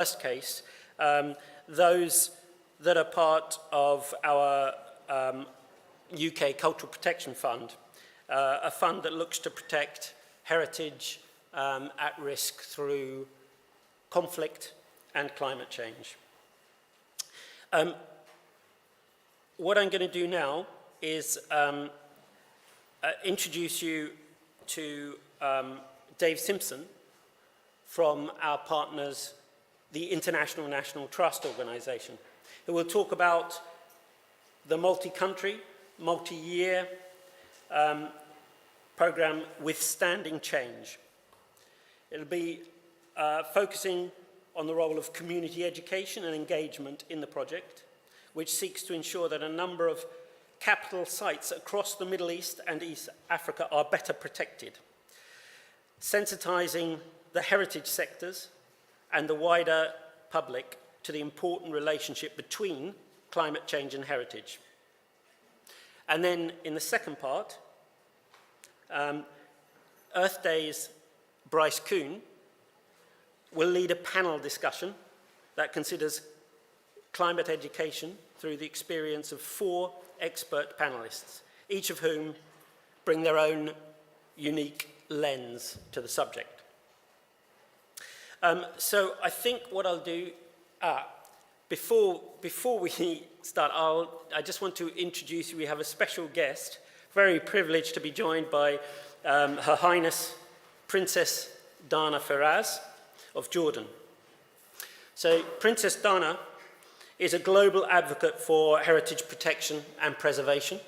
first case, those that are part of our UK Cultural Protection Fund, a fund that looks to protect heritage at risk through conflict and climate change. What I'm going to do now is introduce you to Dave Simpson from our partners, the International National Trust Organization, who will talk about the multi-country, multi-year program Withstanding Change. It'll be focusing on the role of community education and engagement in the project, which seeks to ensure that a number of capital sites across the Middle East and East Africa are better protected, sensitizing the heritage sectors and the wider public to the important relationship between climate change and heritage. And then in the second part, Earth Day's Bryce Kuhn will lead a panel discussion that considers climate education through the experience of 4 expert panelists, each of whom bring their own unique lens to the subject. So I think what I'll do, before we start, I just want to introduce you. We have a special guest, very privileged to be joined by Her Highness Princess Dana Firas of Jordan. So Princess Dana is a global advocate for heritage protection and preservation.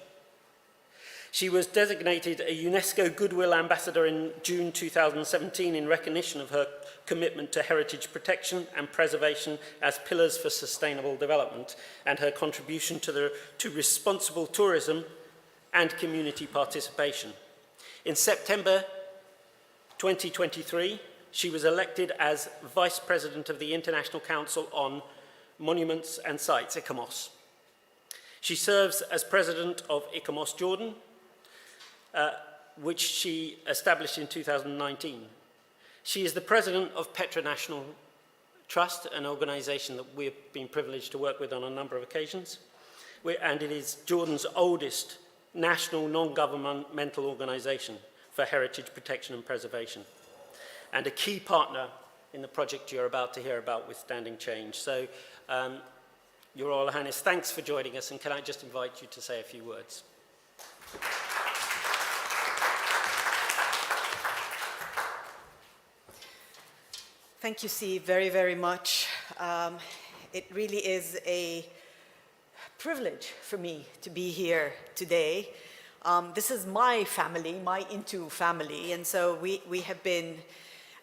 She was designated a UNESCO Goodwill Ambassador in June 2017 in recognition of her commitment to heritage protection and preservation as pillars for sustainable development and her contribution to responsible tourism and community participation. In September 2023, she was elected as Vice President of the International Council on Monuments and Sites, ICOMOS. She serves as President of ICOMOS Jordan, which she established in 2019. She is the President of Petra National Trust, an organization that we've been privileged to work with on a number of occasions, and it is Jordan's oldest national non-governmental organization for heritage protection and preservation, and a key partner in the project you're about to hear about, Withstanding Change. So, Your Royal Highness, thanks for joining us, and can I just invite you to say a few words? Thank you, Steve, very, very much. It really is a privilege for me to be here today. This is my family, my INTU family, and so we have been,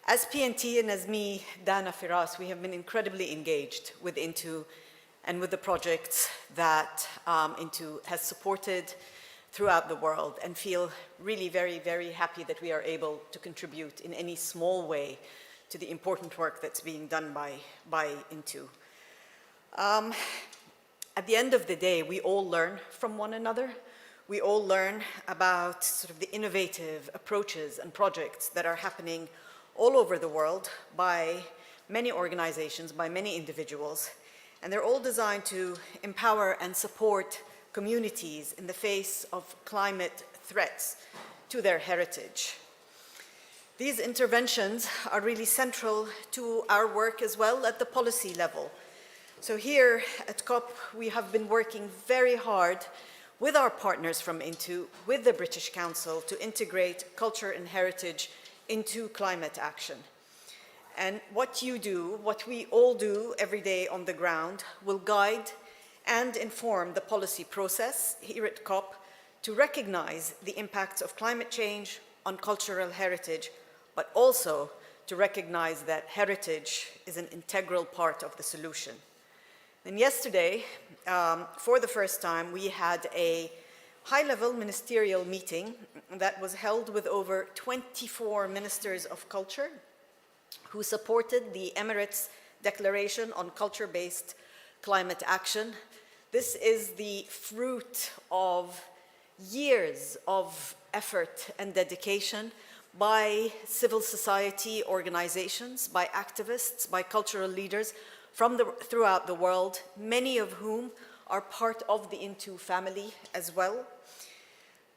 as PNT and as me, Dana Firas, we have been incredibly engaged with INTU and with the projects that INTU has supported throughout the world, and feel really very, very happy that we are able to contribute in any small way to the important work that's being done by INTU. At the end of the day, we all learn from one another. We all learn about sort of the innovative approaches and projects that are happening all over the world by many organizations, by many individuals, and they're all designed to empower and support communities in the face of climate threats to their heritage. These interventions are really central to our work as well at the policy level. So here at COP, we have been working very hard with our partners from INTU, with the British Council, to integrate culture and heritage into climate action. And what you do, what we all do every day on the ground, will guide and inform the policy process here at COP to recognize the impacts of climate change on cultural heritage, but also to recognize that heritage is an integral part of the solution. And yesterday, for the first time, we had a high-level ministerial meeting that was held with over 24 ministers of culture who supported the Emirates Declaration on Culture-Based Climate Action. This is the fruit of years of effort and dedication by civil society organizations, by activists, by cultural leaders throughout the world, many of whom are part of the INTO family as well.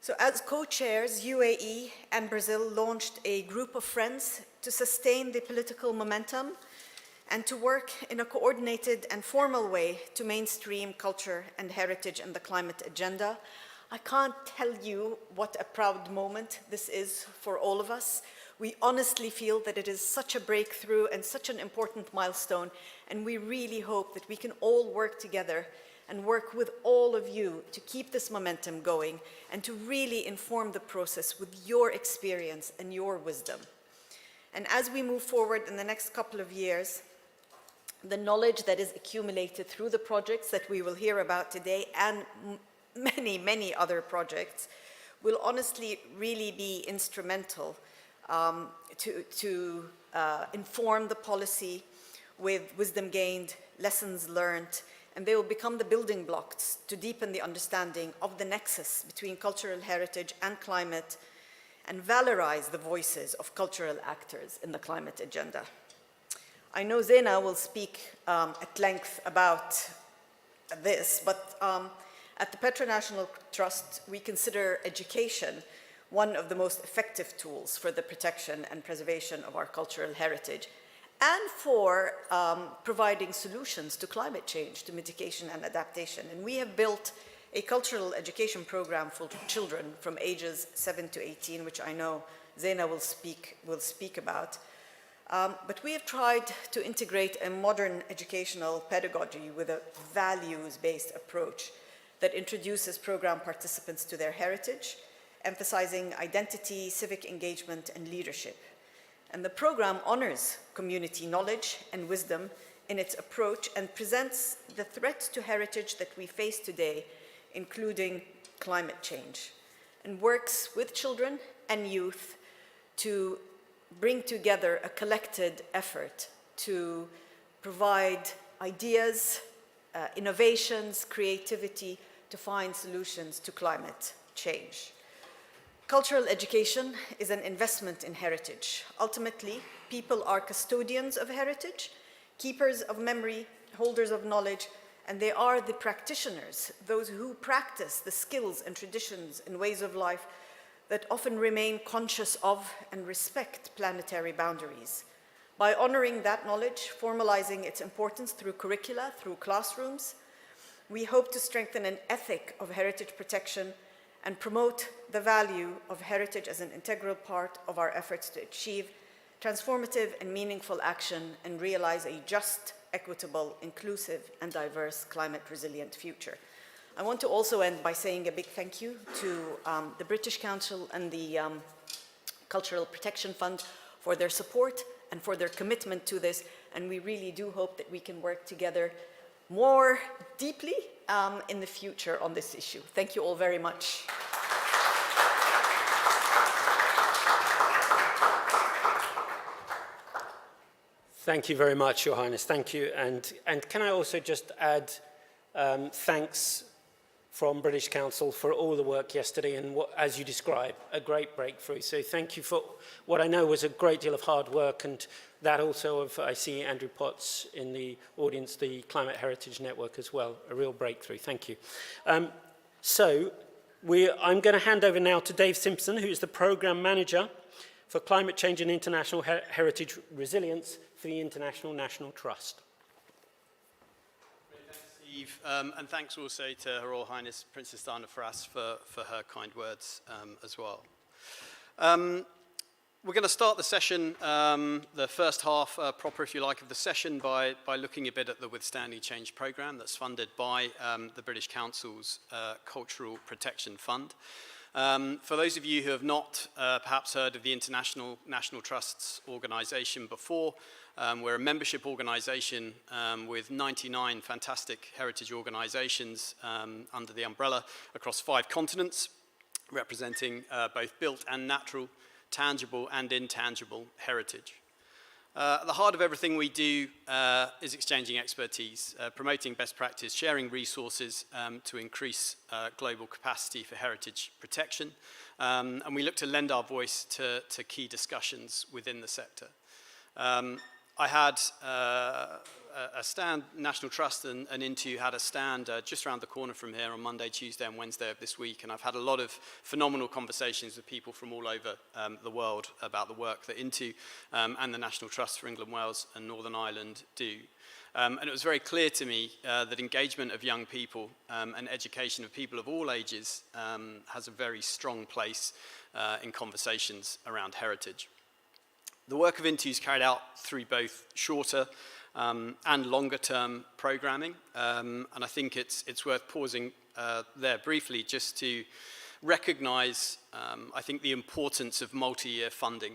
So as co-chairs, UAE and Brazil launched a group of friends to sustain the political momentum and to work in a coordinated and formal way to mainstream culture and heritage in the climate agenda. I can't tell you what a proud moment this is for all of us. We honestly feel that it is such a breakthrough and such an important milestone, and we really hope that we can all work together and work with all of you to keep this momentum going and to really inform the process with your experience and your wisdom. And as we move forward in the next couple of years, the knowledge that is accumulated through the projects that we will hear about today and many, many other projects will honestly really be instrumental to inform the policy with wisdom gained, lessons learned, and they will become the building blocks to deepen the understanding of the nexus between cultural heritage and climate and valorize the voices of cultural actors in the climate agenda. I know Zena will speak at length about this, but at the Petra National Trust, we consider education one of the most effective tools for the protection and preservation of our cultural heritage and for providing solutions to climate change, to mitigation and adaptation. And we have built a cultural education program for children from ages 7 to 18, which I know Zena will speak about. But we have tried to integrate a modern educational pedagogy with a values-based approach that introduces program participants to their heritage, emphasizing identity, civic engagement, and leadership. And the program honors community knowledge and wisdom in its approach and presents the threats to heritage that we face today, including climate change, and works with children and youth to bring together a collected effort to provide ideas, innovations, creativity to find solutions to climate change. Cultural education is an investment in heritage. Ultimately, people are custodians of heritage, keepers of memory, holders of knowledge, and they are the practitioners, those who practice the skills and traditions and ways of life that often remain conscious of and respect planetary boundaries. By honoring that knowledge, formalizing its importance through curricula, through classrooms, we hope to strengthen an ethic of heritage protection and promote the value of heritage as an integral part of our efforts to achieve transformative and meaningful action and realize a just, equitable, inclusive, and diverse climate-resilient future. I want to also end by saying a big thank you to the British Council and the Cultural Protection Fund for their support and for their commitment to this, and we really do hope that we can work together more deeply in the future on this issue. Thank you all very much. Thank you very much, Your Highness. Thank you. And can I also just add thanks from British Council for all the work yesterday and what, as you described, a great breakthrough. So thank you for what I know was a great deal of hard work, and that also of, I see Andrew Potts in the audience, the Climate Heritage Network as well, a real breakthrough. Thank you. I'm going to hand over now to Dave Simpson, who is the Programme Manager for Climate Change and International Heritage Resilience for the International National Trust. Steve, and thanks also to Her Royal Highness Princess Diana Firas for her kind words as well. We're going to start the session, the first half proper, if you like, of the session by looking a bit at the Withstanding Change programme that's funded by the British Council's Cultural Protection Fund. For those of you who have not perhaps heard of the International National Trusts organisation before, we're a membership organisation with 99 fantastic heritage organisations under the umbrella across 5 continents, representing both built and natural, tangible and intangible heritage. At the heart of everything we do is exchanging expertise, promoting best practice, sharing resources to increase global capacity for heritage protection. And we look to lend our voice to key discussions within the sector. I had a stand, National Trust and Into had a stand just around the corner from here on Monday, Tuesday and Wednesday of this week, and I've had a lot of phenomenal conversations with people from all over the world about the work that Into and the National Trust for England, Wales and Northern Ireland do. And it was very clear to me that engagement of young people and education of people of all ages has a very strong place in conversations around heritage. The work of Into is carried out through both shorter and longer term programming, and I think it's worth pausing there briefly just to recognise, I think, the importance of multi-year funding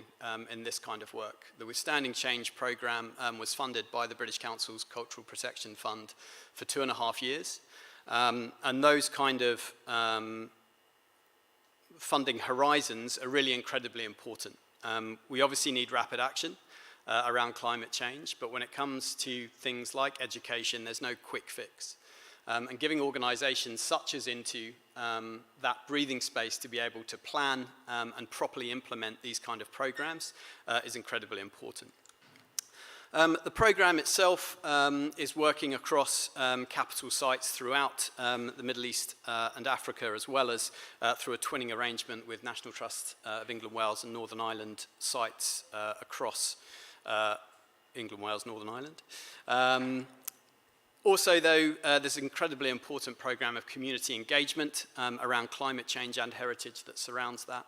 in this kind of work. The Withstanding Change programme was funded by the British Council's Cultural Protection Fund for 2.5 years, and those kind of funding horizons are really incredibly important. We obviously need rapid action around climate change, but when it comes to things like education, there's no quick fix. And giving organisations such as Into that breathing space to be able to plan and properly implement these kind of programmes is incredibly important. The programme itself is working across capital sites throughout the Middle East and Africa, as well as through a twinning arrangement with National Trust of England, Wales and Northern Ireland sites across England, Wales, Northern Ireland. Also, though, there's an incredibly important programme of community engagement around climate change and heritage that surrounds that,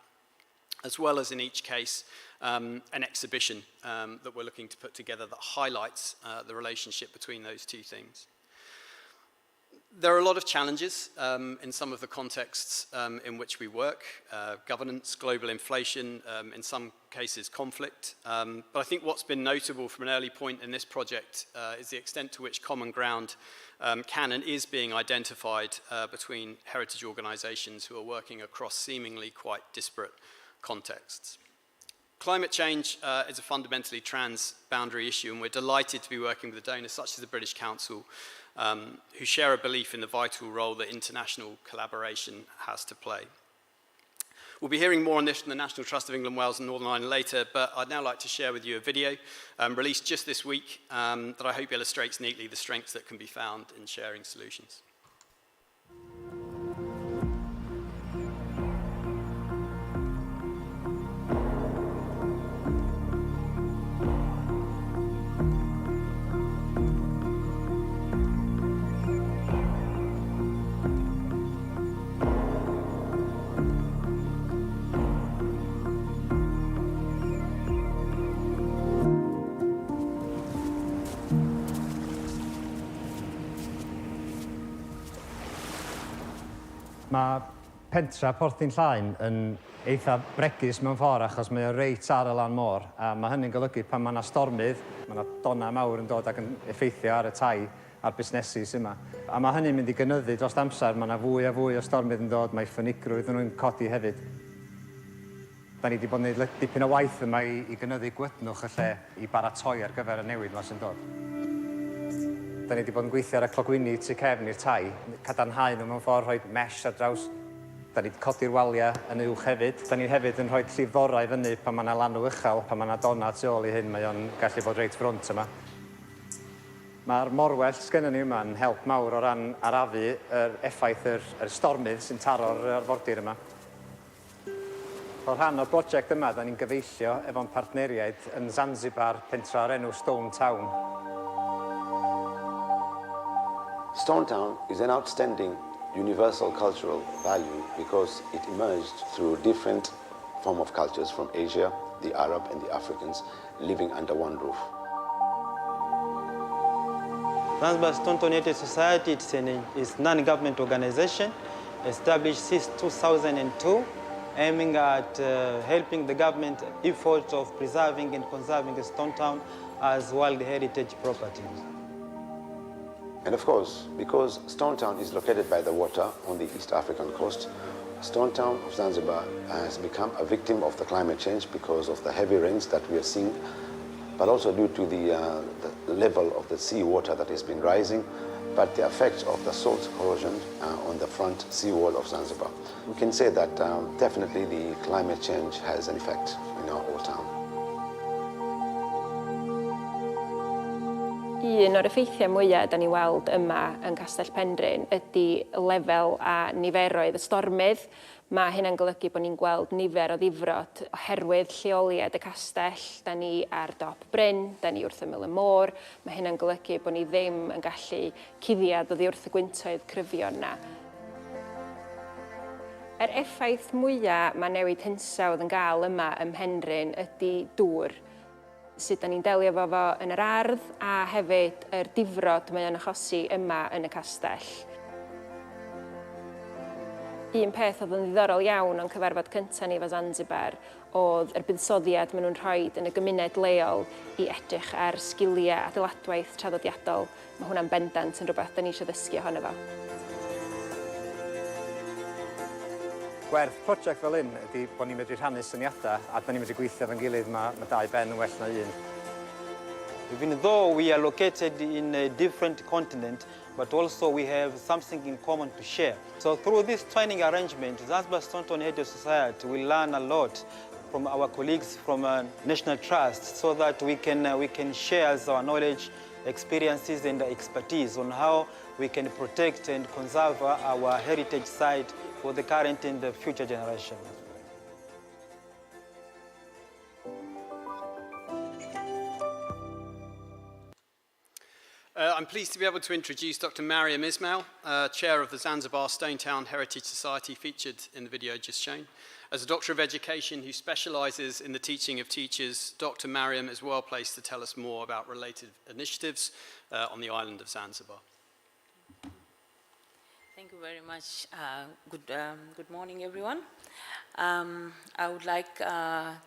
as well as in each case an exhibition that we're looking to put together that highlights the relationship between those two things. There are a lot of challenges in some of the contexts in which we work, governance, global inflation, in some cases conflict, but I think what's been notable from an early point in this project is the extent to which common ground can and is being identified between heritage organisations who are working across seemingly quite disparate contexts. Climate change is a fundamentally trans-boundary issue, and we're delighted to be working with donors such as the British Council who share a belief in the vital role that international collaboration has to play. We'll be hearing more on this from the National Trust of England, Wales and Northern Ireland later, but I'd now like to share with you a video released just this week that I hope illustrates neatly the strengths that can be found in sharing solutions. Mae pentra Porthin Llaen yn eitha bregus mewn ffordd achos mae o reit ar y lan môr, a mae hynny'n golygu pan mae yna stormydd, mae yna donna mawr yn dod ac yn effeithio ar y tai a'r busnesu sy'n yma. A mae hynny'n mynd i gynyddu dros amser, mae yna fwy a fwy o stormydd yn dod, mae ffynigrwydd nhw'n codi hefyd. Da ni wedi bod yn gwneud dipyn o waith yma i gynyddu gwydnwch y lle i baratoi ar gyfer y newid yma sy'n dod. Da ni wedi bod yn gweithio ar y clogwyni tu cefn i'r tai, cadarnhau nhw mewn ffordd, rhoi mesh ar draws. Da ni wedi codi'r waliau yn uwch hefyd. Da ni hefyd yn rhoi llifddorau fyny pan mae yna lanw uchel, pan mae yna donna tu ôl i hyn, mae o'n gallu bod reit ffrwnt yma. Mae'r morwell sgynnon ni yma yn help mawr o ran arafu effaith yr stormydd sy'n taro'r arfordir yma. Fel rhan o'r brosiect yma, da ni'n gyfeillio efo'n partneriaid yn Zanzibar, pentra o'r enw Stone Town. Stone Town is an outstanding universal cultural value because it emerged through different forms of cultures from Asia, the Arab and the Africans living under one roof. Zanzibar Stone Town Heritage Society is a non-government organization established since 2002, aiming at helping the government efforts of preserving and conserving the Stone Town as World Heritage Property. And of course, because Stone Town is located by the water on the East African coast, Stone Town of Zanzibar has become a victim of the climate change because of the heavy rains that we are seeing, but also due to the level of the seawater that has been rising, but the effect of the salt corrosion on the front seawall of Zanzibar. We can say that definitely the climate change has an effect in our old town. Un o'r effeithiau mwyaf da ni weld yma yn Castell Penrhyn ydy lefel a niferoedd y stormydd. Mae hynna'n golygu bod ni'n gweld nifer o ddifrod oherwydd lleoliad y castell. Da ni ar dop Bryn, da ni wrth ymyl y môr. Mae hynna'n golygu bod ni ddim yn gallu cuddiad oddi wrth y gwyntoedd cryfion na. Yr effaith mwyaf mae newid hinsawdd yn gael yma ym Mhenrhyn ydy dŵr. Sut da ni'n delio fo yn yr ardd a hefyd yr difrod mae o'n achosi yma yn y castell. Un peth oedd yn ddiddorol iawn o'n cyfarfod cyntaf ni efo Zanzibar oedd yr buddsoddiad maen nhw'n rhoi yn y gymuned leol i edrych ar sgiliau adeiladwaith traddodiadol. Mae hwnna'n bendant yn rhywbeth da ni eisiau ddysgu ohono fo. Gwerth prosiect fel hyn ydy bod ni'n medru rhannu syniadau a da ni'n medru gweithio efo'n gilydd, mae dau ben yn well na un. Even though we are located in a different continent, but also we have something in common to share. So through this training arrangement, Zanzibar Stone Heritage Society will learn a lot from our colleagues from National Trust so that we can share our knowledge, experiences and expertise on how we can protect and conserve our heritage site for the current and the future generation. I'm pleased to be able to introduce Dr. Mariam Ismail, Chair of the Zanzibar Stone Town Heritage Society, featured in the video just shown. As a Doctor of Education who specialises in the teaching of teachers, Dr. Mariam is well placed to tell us more about related initiatives on the island of Zanzibar. Thank you very much. Good morning, everyone. I would like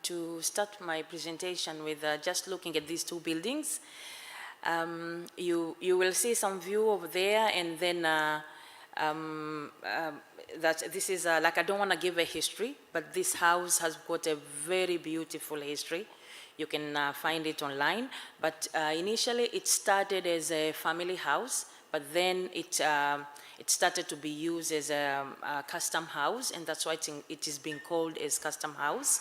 to start my presentation with just looking at these two buildings. You will see some view over there, and then that this is like, I don't want to give a history, but this house has got a very beautiful history. You can find it online, but initially it started as a family house, but then it started to be used as a custom house, and that's why it is being called as custom house.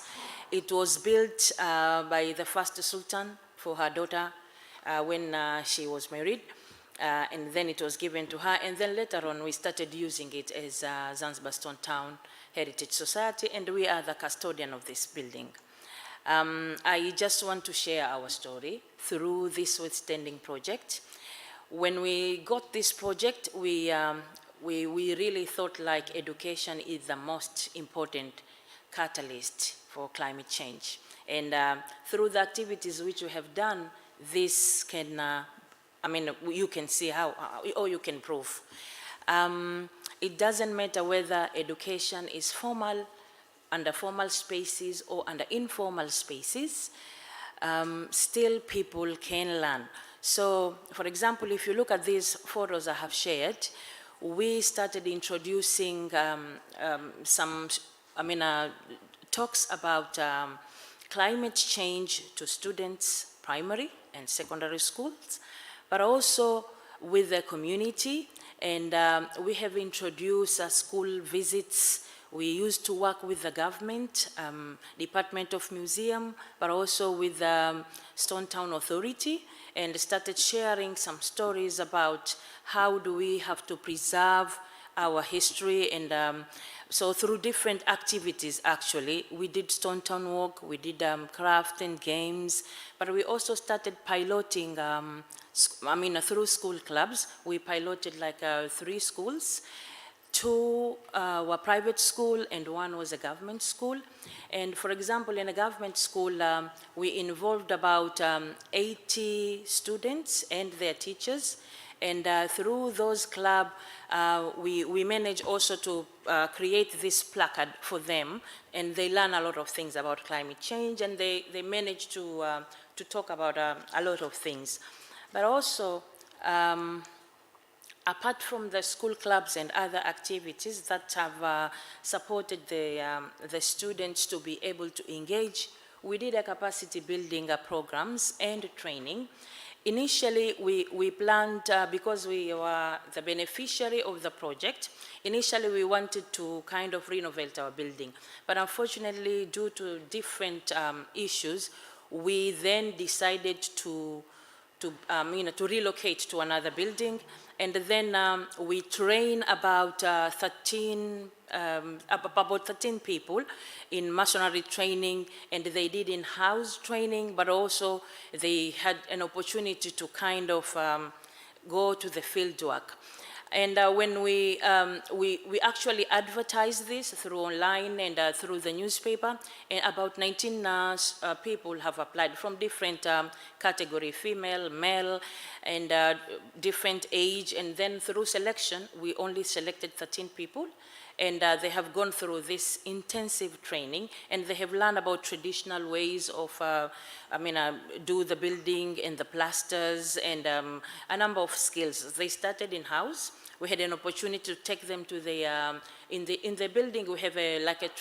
It was built by the first Sultan for her daughter when she was married, and then it was given to her, and then later on we started using it as Zanzibar Stone Town Heritage Society, and we are the custodian of this building. I just want to share our story through this withstanding project. When we got this project, we really thought like education is the most important catalyst for climate change. And through the activities which we have done, this can, you can see how, or you can prove. It doesn't matter whether education is formal, under formal spaces, or under informal spaces, still people can learn. So, for example, if you look at these photos I have shared, we started introducing some talks about climate change to students, primary and secondary schools, but also with the community. And we have introduced school visits. We used to work with the government, Department of Museum, but also with the Stone Town Authority, and started sharing some stories about how do we have to preserve our history. And so through different activities, actually, we did Stone Town Walk, we did craft and games, but we also started piloting, through school clubs. We piloted like 3 schools. 2 were private school and 1 was a government school. And for example, in a government school, we involved about 80 students and their teachers. And through those clubs, we managed also to create this placard for them, and they learn a lot of things about climate change, and they managed to talk about a lot of things. But also, apart from the school clubs and other activities that have supported the students to be able to engage we did a capacity building programs and training. Initially, we planned, because we were the beneficiary of the project, initially we wanted to kind of renovate our building. But unfortunately, due to different issues, we then decided to relocate to another building. And then we train about 13 people in masonry training, and they did in-house training, but also they had an opportunity to kind of go to the field work. And when we actually advertised this through online and through the newspaper, and about 19 people have applied from different category, female, male, and different age. And then through selection, we only selected 13 people. And they have gone through this intensive training, and they have learned about traditional ways of, do the building and the plasters and a number of skills. They started in-house. We had an opportunity to take them to the, in the building, we have like a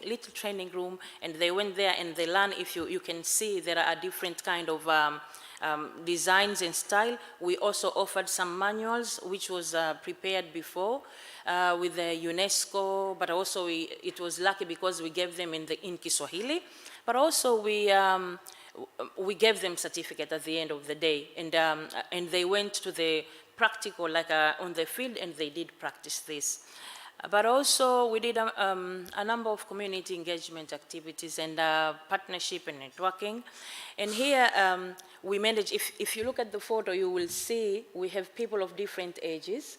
little training room, and they went there and they learned, if you can see, there are different kind of designs and style. We also offered some manuals, which was prepared before with the UNESCO, but also it was lucky because we gave them in Kiswahili, but also we gave them certificate at the end of the day, and they went to the practical, like on the field, and they did practice this. But also we did a number of community engagement activities and partnership and networking. And here we manage, if you look at the photo, you will see we have people of different ages.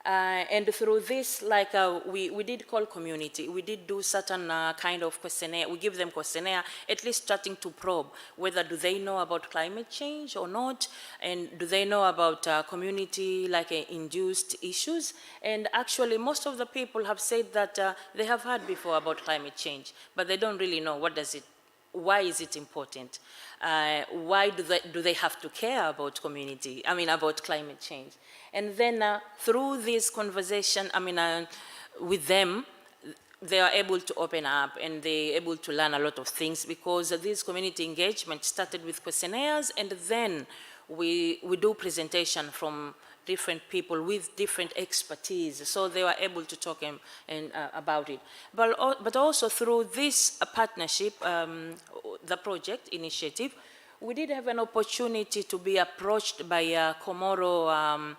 And through this, like we did call community. We did do certain kind of questionnaire. We give them questionnaire, at least starting to probe whether do they know about climate change or not, and do they know about community like induced issues. And actually, most of the people have said that they have heard before about climate change, but they don't really know why is it important? Why do they have to care about community? About climate change? And then through this conversation, with them, they are able to open up and they're able to learn a lot of things, because this community engagement started with questionnaires, and then we do presentation from different people with different expertise, so they were able to talk about it. But also through this partnership, the project initiative, we did have an opportunity to be approached by a Comoro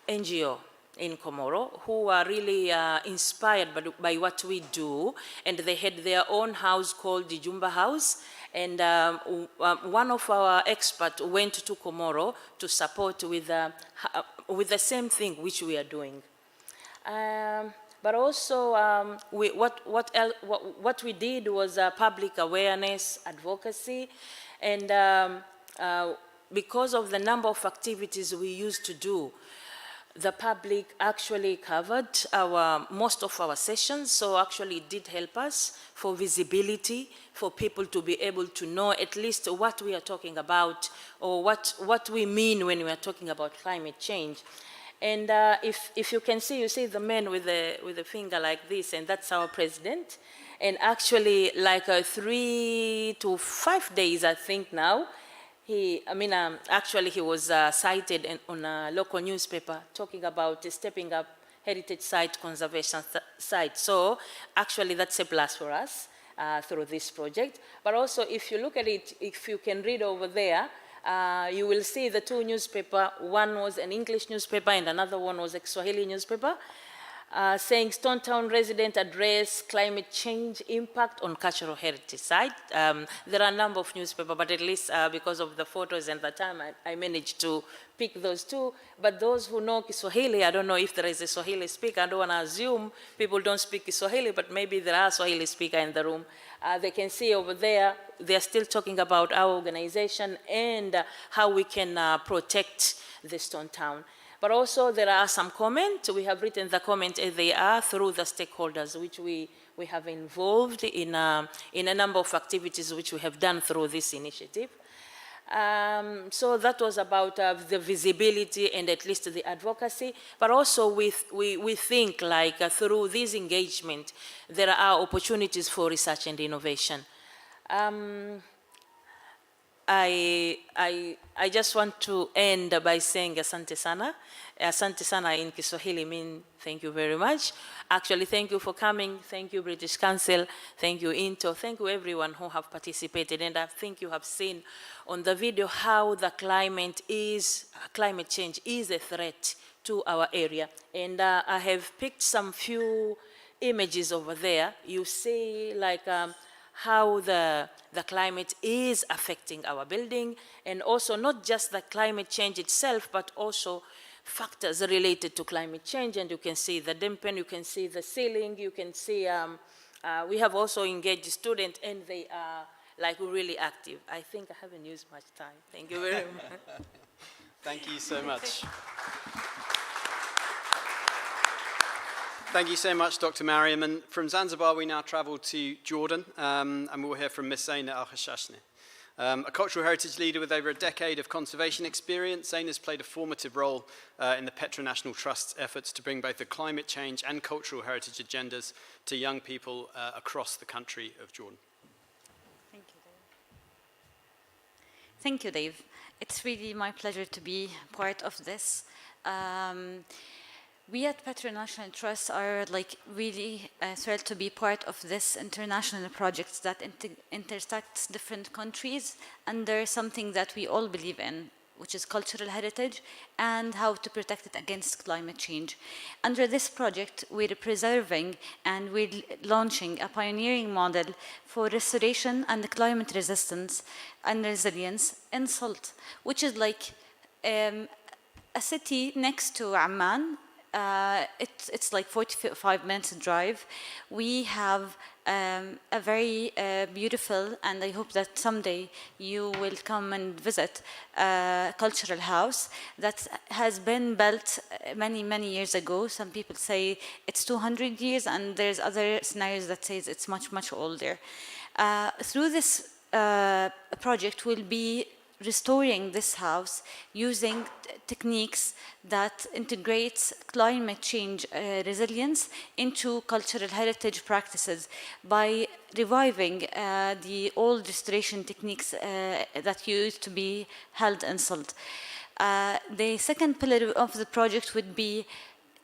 NGO in Comoro, who are really inspired by what we do, and they had their own house called the Jumba House. And one of our experts went to Comoro to support with the same thing which we are doing. But also, what we did was public awareness, advocacy, and because of the number of activities we used to do, the public actually covered most of our sessions, so actually it did help us for visibility, for people to be able to know at least what we are talking about, or what we mean when we are talking about climate change. And if you can see, you see the man with the finger like this, and that's our president. And actually, like 3 to 5 days, I think now, actually he was cited on a local newspaper talking about stepping up heritage site conservation site. So actually that's a plus for us through this project. But also if you look at it, if you can read over there, you will see the two newspapers. One was an English newspaper and another one was a Swahili newspaper, saying Stone Town resident address climate change impact on cultural heritage site. There are a number of newspapers, but at least because of the photos and the time, I managed to pick those two. But those who know Kiswahili, I don't know if there is a Swahili speaker. I don't want to assume people don't speak Kiswahili, but maybe there are Swahili speakers in the room. They can see over there, they're still talking about our organization and how we can protect the Stone Town. But also there are some comments. We have written the comments as they are through the stakeholders, which we have involved in a number of activities which we have done through this initiative. So that was about the visibility and at least the advocacy. But also we think like through this engagement, there are opportunities for research and innovation. I just want to end by saying asante sana. Asante sana in Kiswahili means thank you very much. Actually, thank you for coming. Thank you, British Council. Thank you, INTO. Thank you, everyone who have participated. And I think you have seen on the video how the climate change is a threat to our area. And I have picked some few images over there. You see like how the climate is affecting our building, and also not just the climate change itself, but also factors related to climate change. And you can see the dampen, you can see the ceiling, you can see, we have also engaged students, and they are like really active. I think I haven't used much time. Thank you very much. Thank you so much. Thank you so much, Dr. Mariam. And from Zanzibar, we now travel to Jordan, and we'll hear from Ms. Zaina Al-Khashashni. A cultural heritage leader with over a decade of conservation experience, Zaina has played a formative role in the Petra National Trust's efforts to bring both the climate change and cultural heritage agendas to young people across the country of Jordan. Thank you, Dave. Thank you, Dave. It's really my pleasure to be part of this. We at Petra National Trust are really thrilled to be part of this international project that intersects different countries under something that we all believe in, which is cultural heritage and how to protect it against climate change. Under this project, we're preserving and we're launching a pioneering model for restoration and climate resistance and resilience in Salt, which is like a city next to Amman. It's like 45 minutes drive. We have a very beautiful, and I hope that someday you will come and visit, cultural house that has been built many, many years ago. Some people say it's 200 years, and there's other scenarios that says it's much, much older. Through this project, we'll be restoring this house using techniques that integrates climate change resilience into cultural heritage practices by reviving the old restoration techniques that used to be held in Salt. The second pillar of the project would be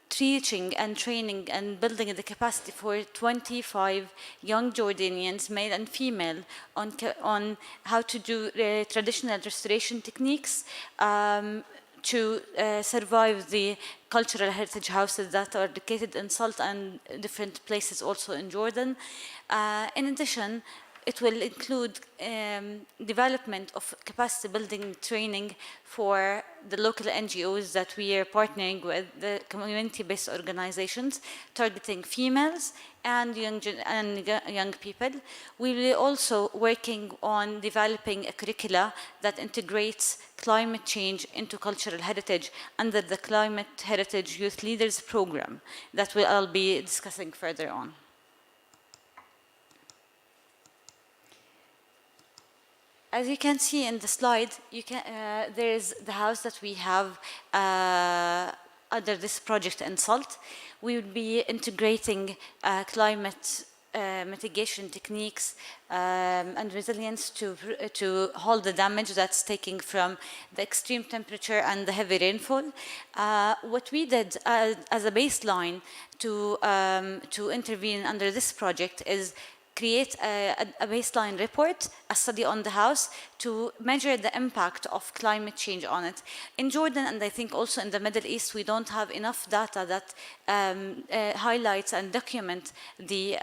teaching and training and building the capacity for 25 young Jordanians, male and female, on how to do traditional restoration techniques to survive the cultural heritage houses that are located in Salt and different places also in Jordan. In addition, it will include development of capacity building training for the local NGOs that we are partnering with, the community-based organizations targeting females and young people. We will also working on developing a curricula that integrates climate change into cultural heritage under the Climate Heritage Youth Leaders Program that I'll be discussing further on. As you can see in the slide, there is the house that we have under this project in Salt. We will be integrating climate mitigation techniques and resilience to hold the damage that's taking from the extreme temperature and the heavy rainfall. What we did as a baseline to intervene under this project is create a baseline report, a study on the house to measure the impact of climate change on it. In Jordan, and I think also in the Middle East, we don't have enough data that highlights and document the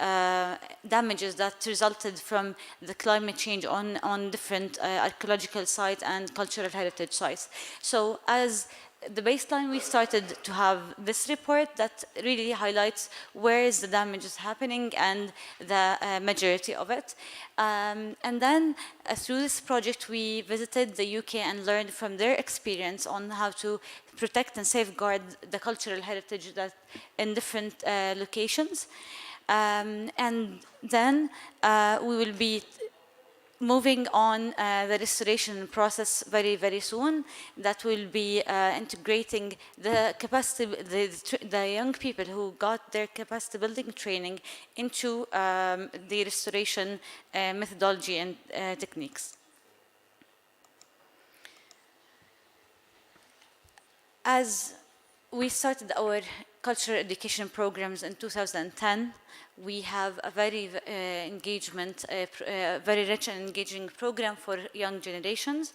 damages that resulted from the climate change on different archaeological sites and cultural heritage sites. So as the baseline, we started to have this report that really highlights where is the damage is happening and the majority of it. And then through this project, we visited the UK and learned from their experience on how to protect and safeguard the cultural heritage that in different locations. And then we will be moving on the restoration process very, very soon. That will be integrating the capacity, the young people who got their capacity building training into the restoration methodology and techniques. As we started our cultural education programs in 2010, we have a very very rich and engaging program for young generations.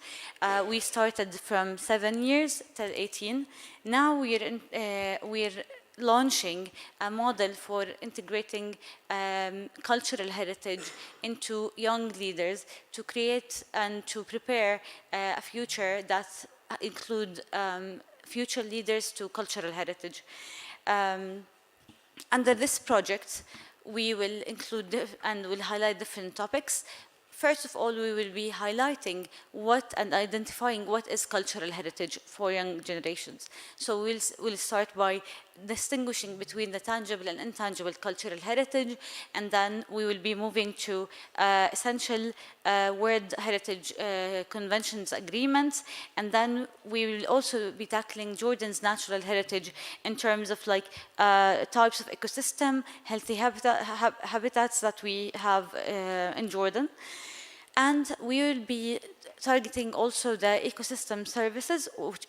We started from 7 years till 18. Now we're launching a model for integrating cultural heritage into young leaders to create and to prepare a future that include future leaders to cultural heritage. Under this project, we will include and will highlight different topics. First of all, we will be highlighting what and identifying what is cultural heritage for young generations. So we'll start by distinguishing between the tangible and intangible cultural heritage, and then we will be moving to essential World Heritage Conventions agreements, and then we will also be tackling Jordan's natural heritage in terms of like types of ecosystem, healthy habitats that we have in Jordan. And we will be targeting also the ecosystem services, which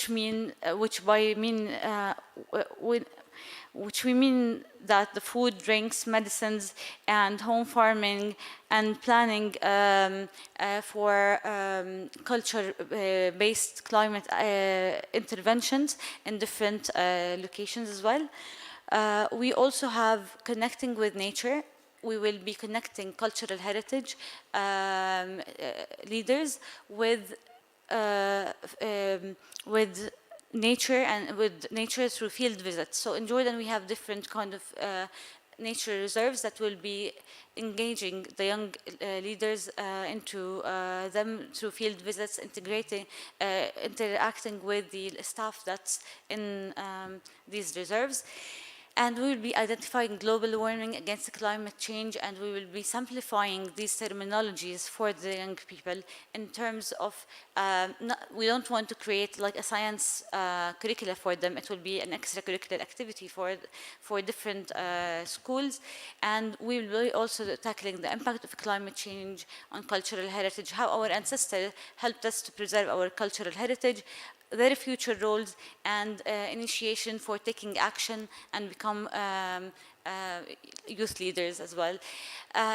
we mean that the food, drinks, medicines, and home farming and planning for culture-based climate interventions in different locations as well. We also have connecting with nature. We will be connecting cultural heritage leaders with nature and with nature through field visits. So in Jordan, we have different kind of nature reserves that will be engaging the young leaders into them through field visits, interacting with the staff that's in these reserves. And we will be identifying global warming against climate change, and we will be simplifying these terminologies for the young people in terms of, we don't want to create like a science curricula for them. It will be an extracurricular activity for different schools. And we will be also tackling the impact of climate change on cultural heritage, how our ancestors helped us to preserve our cultural heritage, their future roles, and initiation for taking action and become youth leaders as well.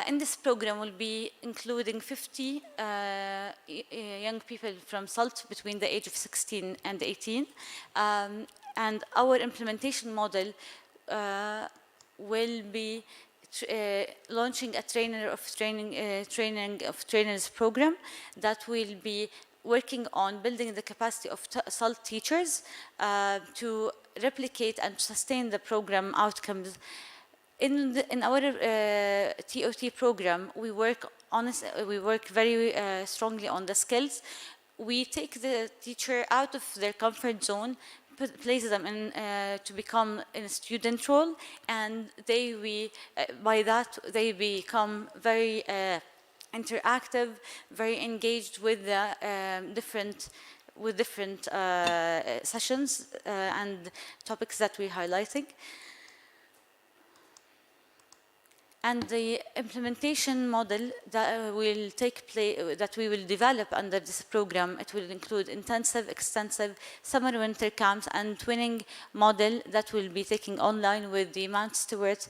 In this program, we'll be including 50 young people from SALT between the age of 16 and 18. And our implementation model will be launching a training of trainers program that will be working on building the capacity of SALT teachers to replicate and sustain the program outcomes. In our TOT program, we work very strongly on the skills. We take the teacher out of their comfort zone, place them in to become in a student role, and by that they become very interactive, very engaged with the different sessions and topics that we're highlighting. And the implementation model that will take place, that we will develop under this program, it will include intensive, extensive summer-winter camps and twinning model that will be taking online with the Mount Stewart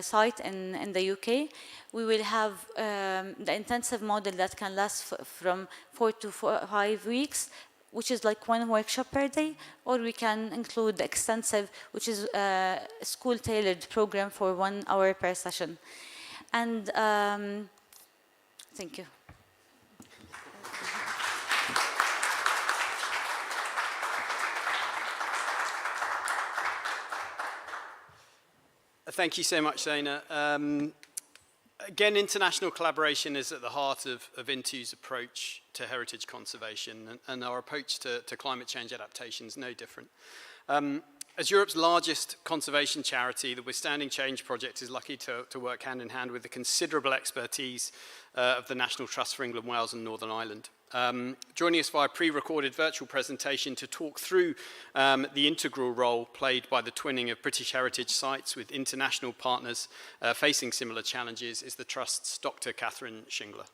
site in the UK. We will have the intensive model that can last from 4 to 5 weeks, which is like 1 workshop per day, or we can include the extensive, which is a school-tailored program for 1 hour per session. And thank you. Thank you so much, Zaina. Again, international collaboration is at the heart of Intu's approach to heritage conservation, and our approach to climate change adaptation is no different. As Europe's largest conservation charity, the Withstanding Change Project is lucky to work hand in hand with the considerable expertise of the National Trust for England, Wales and Northern Ireland. Joining us via pre-recorded virtual presentation to talk through the integral role played by the twinning of British heritage sites with international partners facing similar challenges is the Trust's Dr. Catherine Shingler.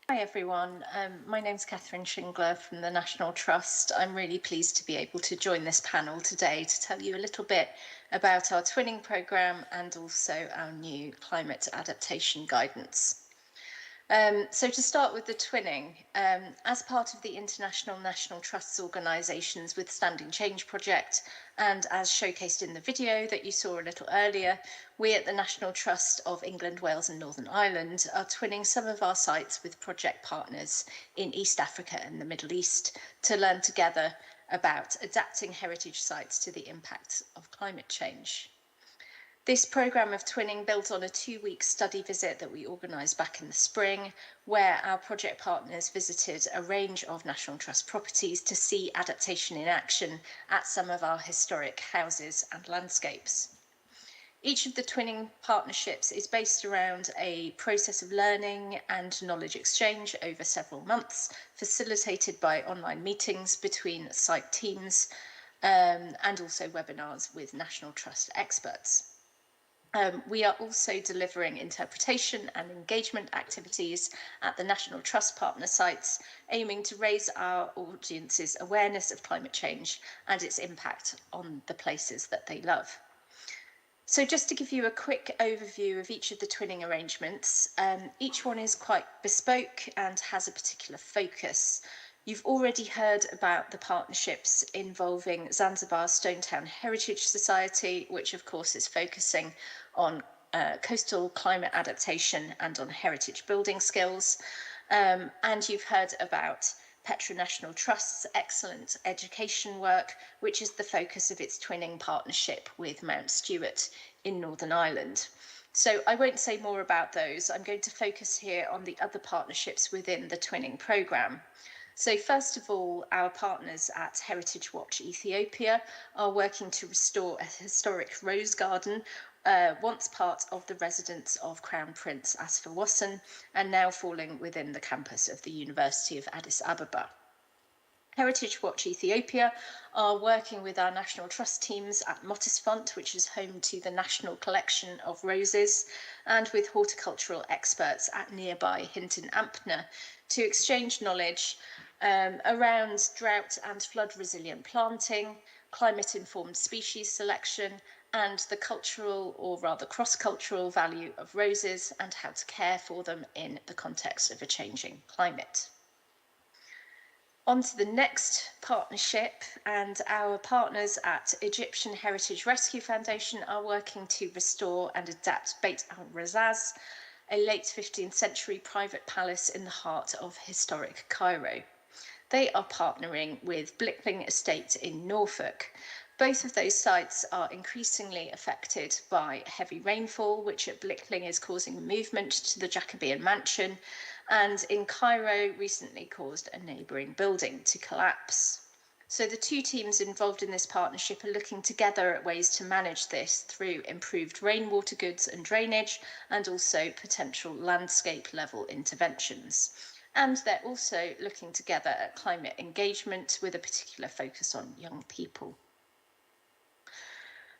Hi everyone, my name's Catherine Shingler from the National Trust. I'm really pleased to be able to join this panel today to tell you a little bit about our twinning programme and also our new climate adaptation guidance. So to start with the twinning, as part of the International National Trusts Organisation's Withstanding Change project, and as showcased in the video that you saw a little earlier, we at the National Trust of England, Wales and Northern Ireland are twinning some of our sites with project partners in East Africa and the Middle East to learn together about adapting heritage sites to the impact of climate change. This programme of twinning built on a 2-week study visit that we organised back in the spring, where our project partners visited a range of National Trust properties to see adaptation in action at some of our historic houses and landscapes. Each of the twinning partnerships is based around a process of learning and knowledge exchange over several months, facilitated by online meetings between site teams and also webinars with National Trust experts. We are also delivering interpretation and engagement activities at the National Trust partner sites, aiming to raise our audience's awareness of climate change and its impact on the places that they love. So just to give you a quick overview of each of the twinning arrangements, each one is quite bespoke and has a particular focus. You've already heard about the partnerships involving Zanzibar Stonetown Heritage Society, which of course is focusing on coastal climate adaptation and on heritage building skills. And you've heard about Petra National Trust's excellent education work, which is the focus of its twinning partnership with Mount Stewart in Northern Ireland. So I won't say more about those. I'm going to focus here on the other partnerships within the twinning programme. So first of all, our partners at Heritage Watch Ethiopia are working to restore a historic rose garden, once part of the residence of Crown Prince Asfawassen and now falling within the campus of the University of Addis Ababa. Heritage Watch Ethiopia are working with our National Trust teams at Mottisfont, which is home to the National Collection of Roses, and with horticultural experts at nearby Hinton Ampner to exchange knowledge around drought and flood resilient planting, climate-informed species selection, and the cultural, or rather cross-cultural, value of roses and how to care for them in the context of a changing climate. On to the next partnership, and our partners at Egyptian Heritage Rescue Foundation are working to restore and adapt Beit al-Razaz, a late 15th century private palace in the heart of historic Cairo. They are partnering with Blickling Estate in Norfolk. Both of those sites are increasingly affected by heavy rainfall, which at Blickling is causing movement to the Jacobean mansion, and in Cairo recently caused a neighbouring building to collapse. So the two teams involved in this partnership are looking together at ways to manage this through improved rainwater goods and drainage, and also potential landscape level interventions. And they're also looking together at climate engagement with a particular focus on young people.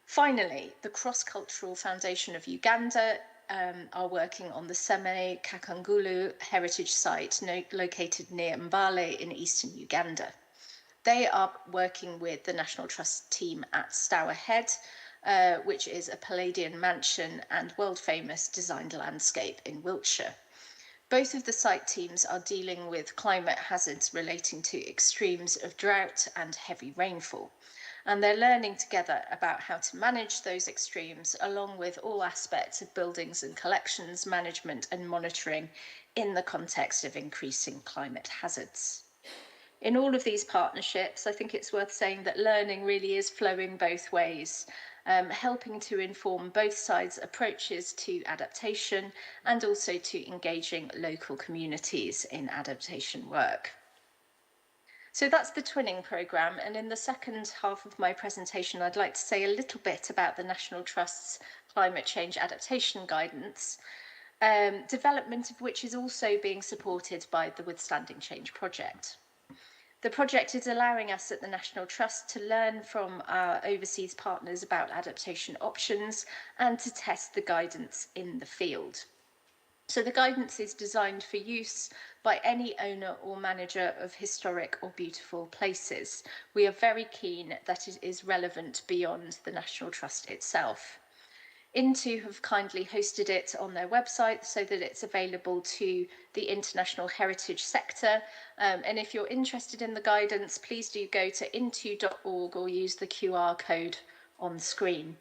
Finally, the Cross-Cultural Foundation of Uganda are working on the Seme Kakangulu heritage site located near Mbale in eastern Uganda. They are working with the National Trust team at Stour Head, which is a Palladian mansion and world-famous designed landscape in Wiltshire. Both of the site teams are dealing with climate hazards relating to extremes of drought and heavy rainfall. And they're learning together about how to manage those extremes, along with all aspects of buildings and collections management and monitoring in the context of increasing climate hazards. In all of these partnerships, I think it's worth saying that learning really is flowing both ways, helping to inform both sides' approaches to adaptation and also to engaging local communities in adaptation work. So that's the twinning programme, and in the second half of my presentation I'd like to say a little bit about the National Trust's climate change adaptation guidance, development of which is also being supported by the Withstanding Change project. The project is allowing us at the National Trust to learn from our overseas partners about adaptation options and to test the guidance in the field. So the guidance is designed for use by any owner or manager of historic or beautiful places. We are very keen that it is relevant beyond the National Trust itself. Into have kindly hosted it on their website so that it's available to the international heritage sector. And if you're interested in the guidance, please do go to into.org or use the QR code on screen.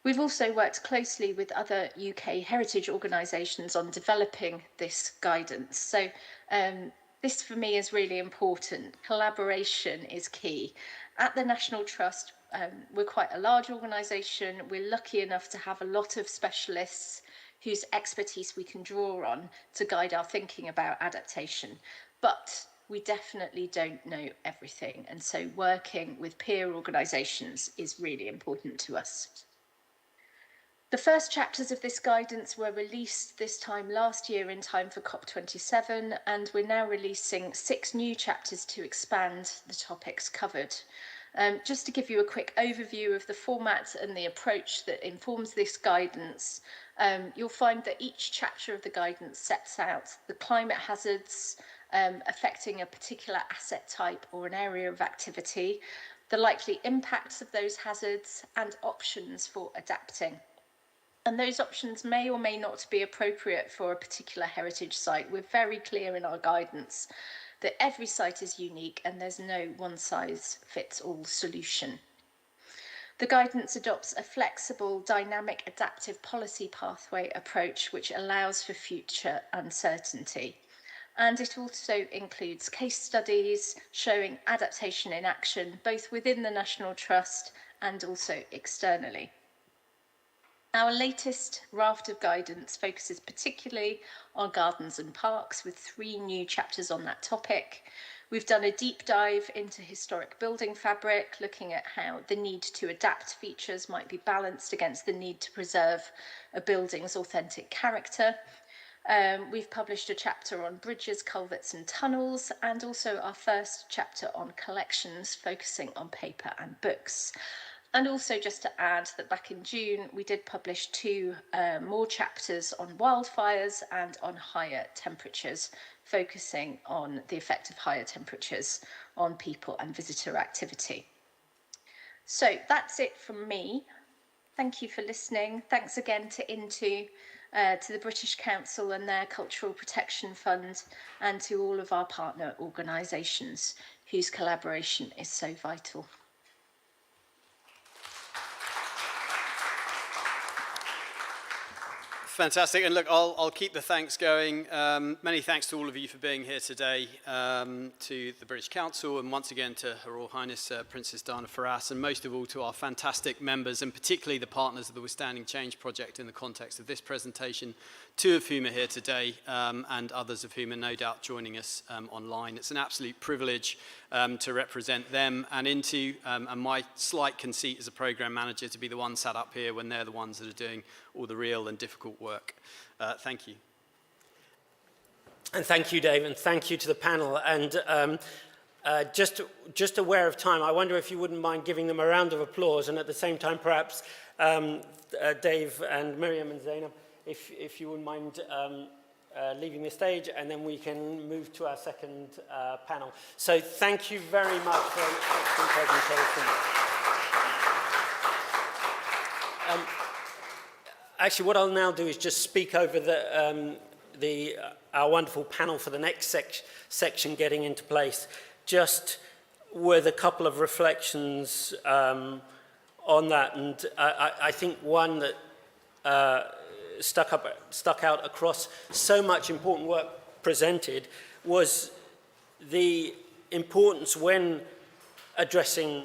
We've also worked closely with other UK heritage organisations on developing this guidance. So this for me is really important. Collaboration is key. At the National Trust, we're quite a large organisation. We're lucky enough to have a lot of specialists whose expertise we can draw on to guide our thinking about adaptation. But we definitely don't know everything. And so working with peer organisations is really important to us. The first chapters of this guidance were released this time last year in time for COP27, and we're now releasing 6 new chapters to expand the topics covered. Just to give you a quick overview of the format and the approach that informs this guidance, you'll find that each chapter of the guidance sets out the climate hazards affecting a particular asset type or an area of activity, the likely impacts of those hazards, and options for adapting. And those options may or may not be appropriate for a particular heritage site. We're very clear in our guidance that every site is unique and there's no one-size-fits-all solution. The guidance adopts a flexible, dynamic, adaptive policy pathway approach which allows for future uncertainty. And it also includes case studies showing adaptation in action, both within the National Trust and also externally. Our latest raft of guidance focuses particularly on gardens and parks, with 3 new chapters on that topic. We've done a deep dive into historic building fabric, looking at how the need to adapt features might be balanced against the need to preserve a building's authentic character. We've published a chapter on bridges, culverts and tunnels, and also our first chapter on collections, focusing on paper and books. And also just to add that back in June, we did publish 2 more chapters on wildfires and on higher temperatures, focusing on the effect of higher temperatures on people and visitor activity. So that's it from me. Thank you for listening. Thanks again to Into, to the British Council and their Cultural Protection Fund, and to all of our partner organisations whose collaboration is so vital. Fantastic, and look, I'll keep the thanks going. Many thanks to all of you for being here today, to the British Council, and once again to Her Royal Highness Princess Diana Firas, and most of all to our fantastic members, and particularly the partners of the Withstanding Change project in the context of this presentation, 2 of whom are here today, and others of whom are no doubt joining us online. It's an absolute privilege to represent them and Into, and my slight conceit as a programme manager to be the one sat up here when they're the ones that are doing all the real and difficult work. Thank you. And thank you, Dave, and thank you to the panel. And just aware of time, I wonder if you wouldn't mind giving them a round of applause, and at the same time, perhaps Dave and Miriam and Zainab, if you wouldn't mind leaving the stage, and then we can move to our second panel. So thank you very much for an excellent presentation. Actually, what I'll now do is just speak over our wonderful panel for the next section getting into place, just with a couple of reflections on that. And I think one that stuck out across so much important work presented was the importance when addressing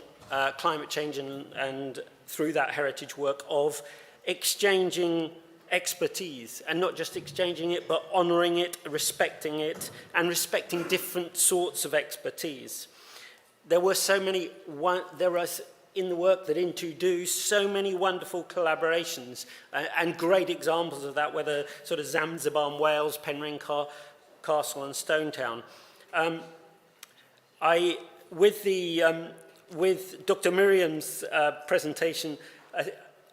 climate change and through that heritage work of exchanging expertise, and not just exchanging it, but honouring it, and respecting different sorts of expertise. There were in the work that Into do, so many wonderful collaborations and great examples of that, whether sort of Zanzibar and Wales, Penrhyn Castle and Stonetown. With Dr. Miriam's presentation,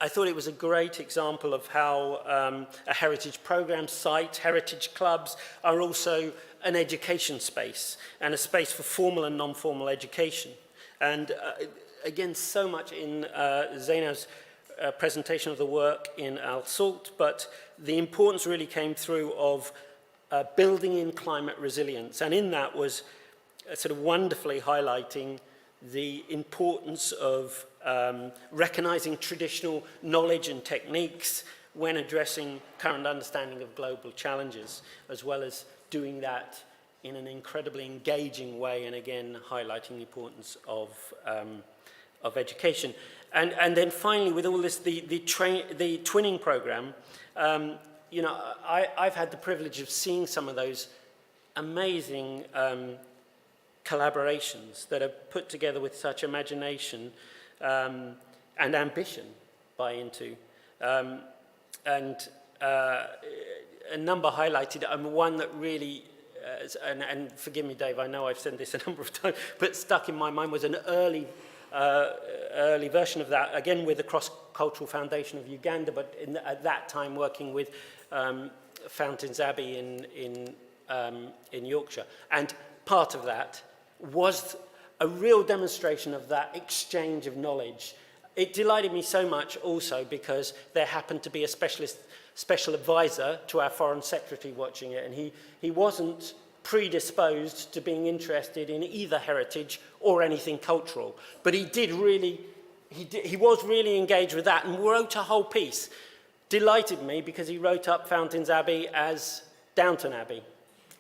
I thought it was a great example of how a heritage program site, heritage clubs are also an education space and a space for formal and non-formal education. And again, so much in Zainab's presentation of the work in Al Salt, but the importance really came through of building in climate resilience. And in that was sort of wonderfully highlighting the importance of recognizing traditional knowledge and techniques when addressing current understanding of global challenges, as well as doing that in an incredibly engaging way, and again, highlighting the importance of education. And then finally, with all this, the twinning program, you know, I've had the privilege of seeing some of those amazing collaborations that are put together with such imagination and ambition by into. And a number highlighted, one that really, and forgive me, Dave, I know I've said this a number of times, but stuck in my mind was an early version of that, again with the Cross-Cultural Foundation of Uganda, but at that time working with Fountains Abbey in Yorkshire. And part of that was a real demonstration of that exchange of knowledge. It delighted me so much also because there happened to be a special advisor to our Foreign Secretary watching it, and he wasn't predisposed to being interested in either heritage or anything cultural, but he was really engaged with that and wrote a whole piece. Delighted me because he wrote up Fountains Abbey as Downton Abbey.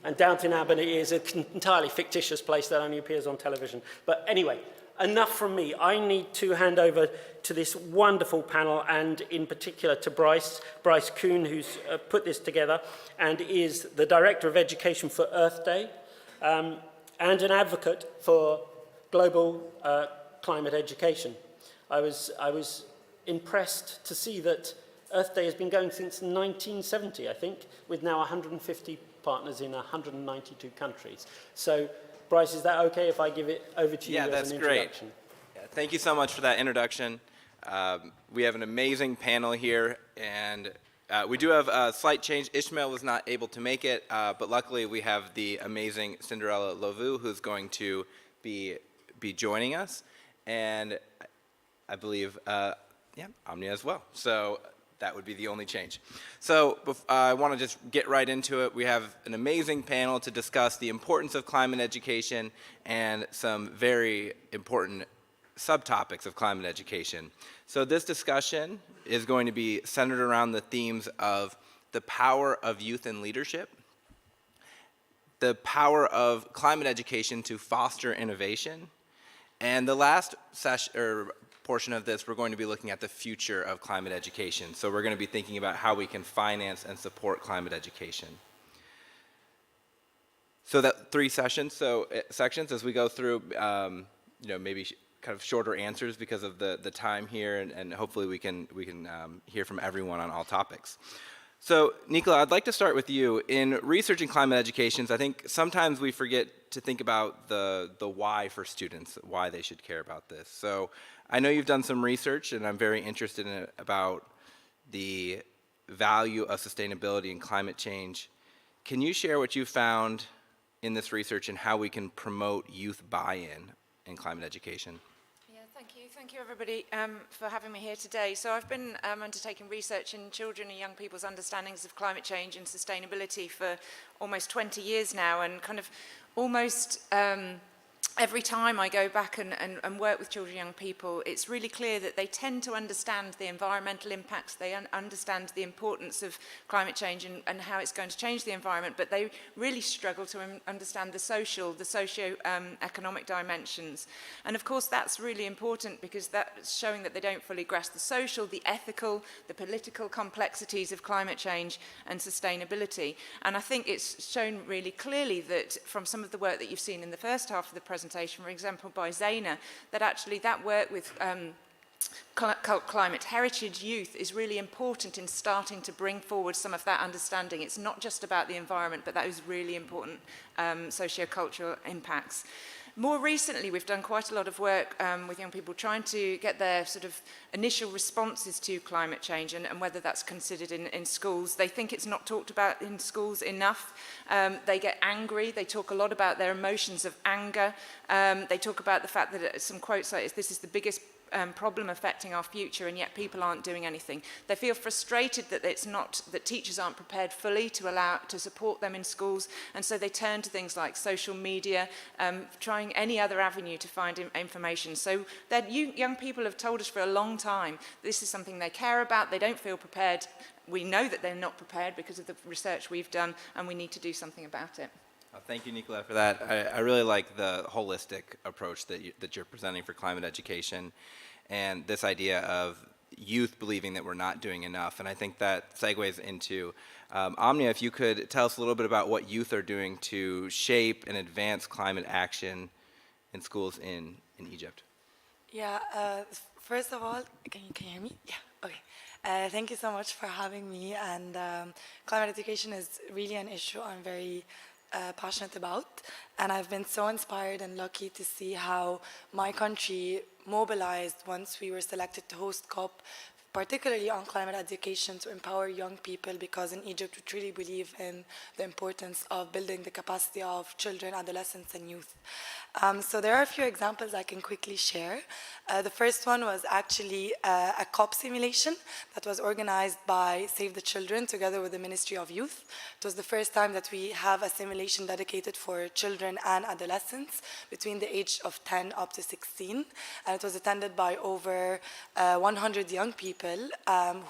And Downton Abbey is an entirely fictitious place that only appears on television. But anyway, enough from me. I need to hand over to this wonderful panel, and in particular to Bryce Kuhn, who's put this together and is the Director of Education for Earth Day and an advocate for global climate education. I was impressed to see that Earth Day has been going since 1970, I think, with now 150 partners in 192 countries. So, Bryce, is that okay if I give it over to you as an introduction? Yeah, that's great. Yeah, thank you so much for that introduction. We have an amazing panel here, and we do have a slight change. Ishmael was not able to make it, but luckily we have the amazing Cinderella Lovu, who's going to be joining us, and I believe, Omnia as well. So that would be the only change. So I want to just get right into it. We have an amazing panel to discuss the importance of climate education and some very important subtopics of climate education. So this discussion is going to be centered around the themes of the power of youth and leadership, the power of climate education to foster innovation, and the last portion of this, we're going to be looking at the future of climate education. So we're going to be thinking about how we can finance and support climate education. So that three sections as we go through, maybe kind of shorter answers because of the time here, and hopefully we can hear from everyone on all topics. So Nicola, I'd like to start with you. In researching climate educations, I think sometimes we forget to think about the why for students, why they should care about this. So I know you've done some research, and I'm very interested in it, about the value of sustainability and climate change. Can you share what you found in this research and how we can promote youth buy-in in climate education? Yeah, thank you. Thank you, everybody, for having me here today. So I've been undertaking research in children and young people's understandings of climate change and sustainability for almost 20 years now, and kind of almost every time I go back and work with children and young people, it's really clear that they tend to understand the environmental impacts, they understand the importance of climate change and how it's going to change the environment, but they really struggle to understand the socio-economic dimensions. And of course that's really important because that's showing that they don't fully grasp the social, the ethical, the political complexities of climate change and sustainability. And I think it's shown really clearly that from some of the work that you've seen in the first half of the presentation, for example by Zaina, that actually that work with climate heritage youth is really important in starting to bring forward some of that understanding. It's not just about the environment, but those really important socio-cultural impacts. More recently, we've done quite a lot of work with young people trying to get their sort of initial responses to climate change and whether that's considered in schools. They think it's not talked about in schools enough. They get angry. They talk a lot about their emotions of anger. They talk about the fact that some quotes like this is the biggest problem affecting our future, and yet people aren't doing anything. They feel frustrated that that teachers aren't prepared fully to support them in schools, and so they turn to things like social media, trying any other avenue to find information. So that young people have told us for a long time this is something they care about. They don't feel prepared. We know that they're not prepared because of the research we've done, and we need to do something about it. Thank you, Nicola, for that. I really like the holistic approach that you're presenting for climate education and this idea of youth believing that we're not doing enough. And I think that segues into, Omnia, if you could tell us a little bit about what youth are doing to shape and advance climate action in schools in Egypt. Yeah, first of all, can you hear me? Yeah, okay. Thank you so much for having me. And climate education is really an issue I'm very passionate about, and I've been so inspired and lucky to see how my country mobilized once we were selected to host COP, particularly on climate education, to empower young people, because in Egypt we truly believe in the importance of building the capacity of children, adolescents, and youth. So there are a few examples I can quickly share. The first one was actually a COP simulation that was organized by Save the Children together with the Ministry of Youth. It was the first time that we have a simulation dedicated for children and adolescents between the age of 10 up to 16. And it was attended by over 100 young people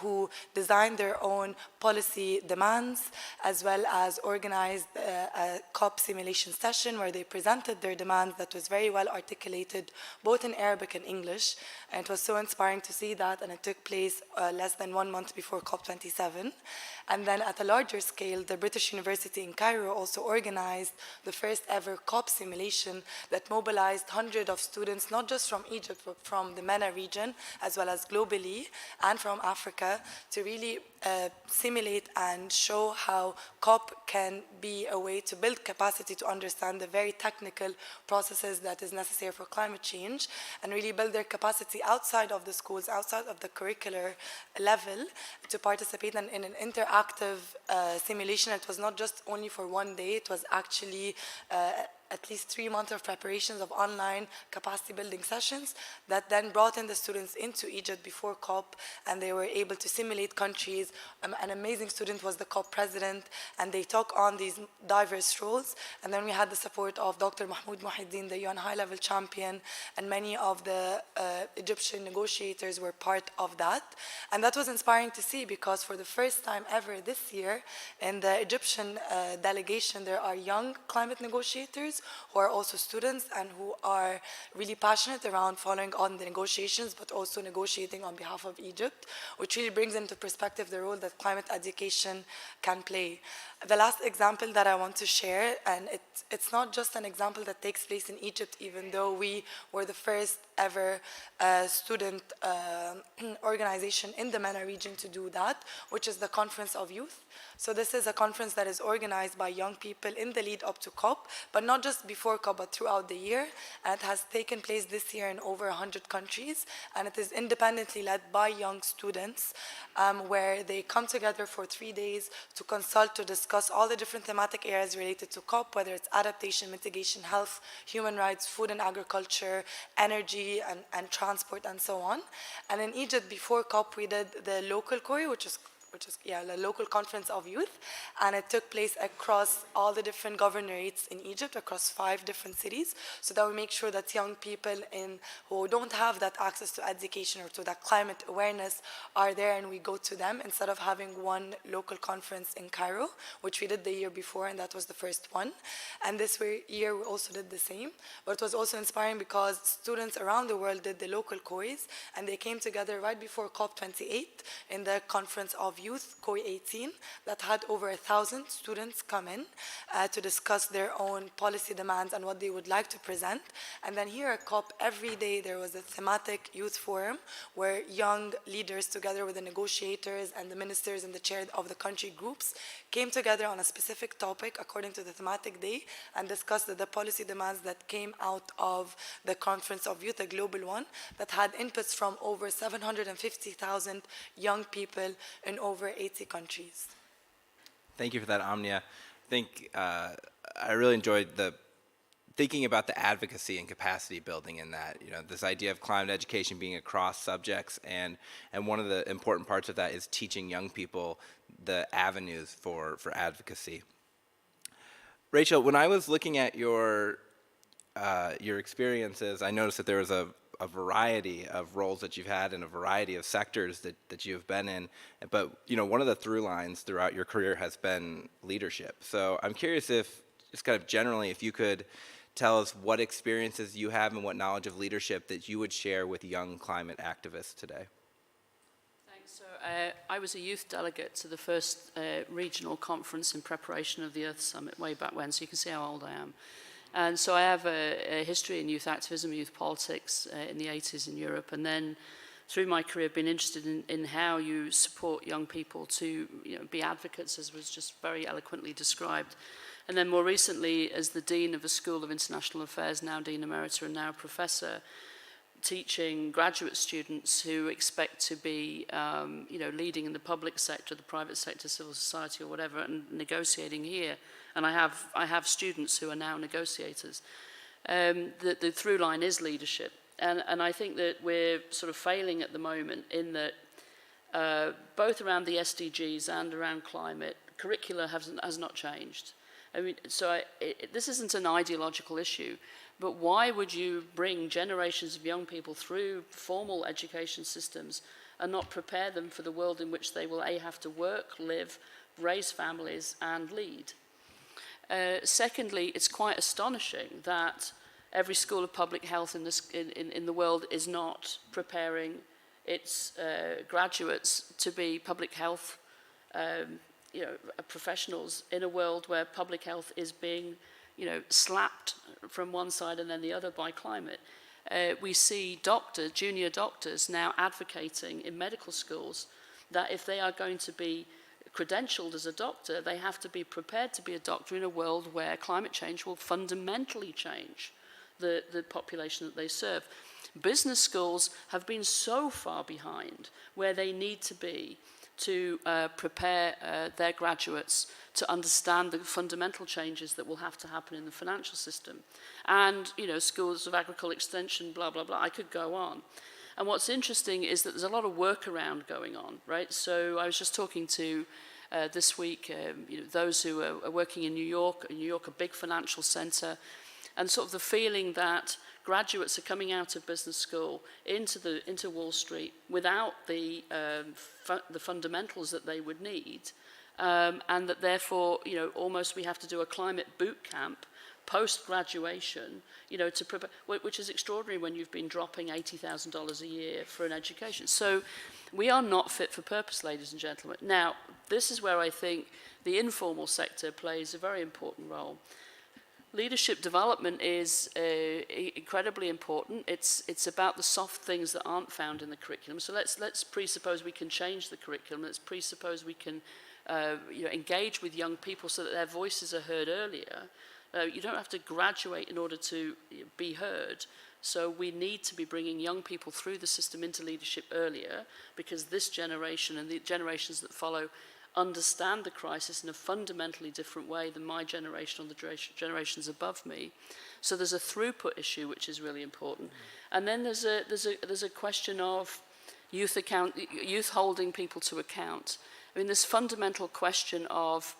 who designed their own policy demands, as well as organized a COP simulation session where they presented their demands that was very well articulated both in Arabic and English, and it was so inspiring to see that, and it took place less than 1 month before COP27. And then at a larger scale, the British University in Cairo also organized the first ever COP simulation that mobilized hundreds of students, not just from Egypt, but from the MENA region, as well as globally, and from Africa, to really simulate and show how COP can be a way to build capacity to understand the very technical processes that is necessary for climate change, and really build their capacity outside of the schools, outside of the curricular level, to participate in an interactive simulation. It was not just only for 1 day, it was actually at least 3 months of preparations of online capacity building sessions that then brought in the students into Egypt before COP, and they were able to simulate countries. An amazing student was the COP president, and they took on these diverse roles. And then we had the support of Dr. Mahmoud Mohiddin, the UN high-level champion, and many of the Egyptian negotiators were part of that. And that was inspiring to see, because for the first time ever this year, in the Egyptian delegation, there are young climate negotiators who are also students and who are really passionate around following on the negotiations, but also negotiating on behalf of Egypt, which really brings into perspective the role that climate education can play. The last example that I want to share, and it's not just an example that takes place in Egypt, even though we were the first ever student organization in the MENA region to do that, which is the Conference of Youth. So this is a conference that is organized by young people in the lead up to COP, but not just before COP, but throughout the year. And it has taken place this year in over 100 countries, and it is independently led by young students, where they come together for 3 days to consult, to discuss all the different thematic areas related to COP, whether it's adaptation, mitigation, health, human rights, food and agriculture, energy, and transport, and so on. And in Egypt, before COP, we did the local COI, which is the local conference of youth, and it took place across all the different governorates in Egypt, across 5 different cities, so that we make sure that young people who don't have that access to education or to that climate awareness are there, and we go to them instead of having one local conference in Cairo, which we did the year before, and that was the first one. And this year we also did the same, but it was also inspiring because students around the world did the local COIs, and they came together right before COP28 in the conference of Youth, COI 18, that had over 1,000 students come in to discuss their own policy demands and what they would like to present. And then here at COP, every day there was a thematic youth forum where young leaders, together with the negotiators and the ministers and the chair of the country groups, came together on a specific topic according to the thematic day and discussed the policy demands that came out of the Conference of Youth, a global one, that had inputs from over 750,000 young people in over 80 countries. Thank you for that, Omnia. I think I really enjoyed thinking about the advocacy and capacity building in that, this idea of climate education being across subjects, and one of the important parts of that is teaching young people the avenues for advocacy. Rachel, when I was looking at your experiences, I noticed that there was a variety of roles that you've had in a variety of sectors that you've been in. But one of the through lines throughout your career has been leadership. So I'm curious if, just kind of generally, if you could tell us what experiences you have and what knowledge of leadership that you would share with young climate activists today. Thanks. So I was a youth delegate to the first regional conference in preparation of the Earth Summit way back when, so you can see how old I am. And so I have a history in youth activism, youth politics in the 80s in Europe, and then through my career I've been interested in how you support young people to be advocates, as was just very eloquently described. And then more recently, as the Dean of the School of International Affairs, now Dean Emerita and now Professor, teaching graduate students who expect to be leading in the public sector, the private sector, civil society or whatever, and negotiating here. And I have students who are now negotiators. The through line is leadership. And I think that we're sort of failing at the moment in that both around the SDGs and around climate, curricula has not changed. I mean, so this isn't an ideological issue, but why would you bring generations of young people through formal education systems and not prepare them for the world in which they will have to work, live, raise families, and lead? Secondly, it's quite astonishing that every school of public health in the world is not preparing its graduates to be public health professionals in a world where public health is being slapped from one side and then the other by climate. We see junior doctors now advocating in medical schools that if they are going to be credentialed as a doctor, they have to be prepared to be a doctor in a world where climate change will fundamentally change the population that they serve. Business schools have been so far behind where they need to be to prepare their graduates to understand the fundamental changes that will have to happen in the financial system. And, schools of agricultural extension, blah, blah, blah, I could go on. And what's interesting is that there's a lot of workaround going on, right? So I was just talking to, this week, those who are working in New York, a big financial center, and sort of the feeling that graduates are coming out of business school into Wall Street without the fundamentals that they would need, and that therefore, almost we have to do a climate boot camp post-graduation, to prepare, which is extraordinary when you've been dropping $80,000 a year for an education. So we are not fit for purpose, ladies and gentlemen. Now, this is where I think the informal sector plays a very important role. Leadership development is incredibly important. It's about the soft things that aren't found in the curriculum. So let's presuppose we can change the curriculum. Let's presuppose we can engage with young people so that their voices are heard earlier. You don't have to graduate in order to be heard. So we need to be bringing young people through the system into leadership earlier, because this generation and the generations that follow understand the crisis in a fundamentally different way than my generation or the generations above me. So there's a throughput issue which is really important. And then there's a question of youth holding people to account. I mean, this fundamental question of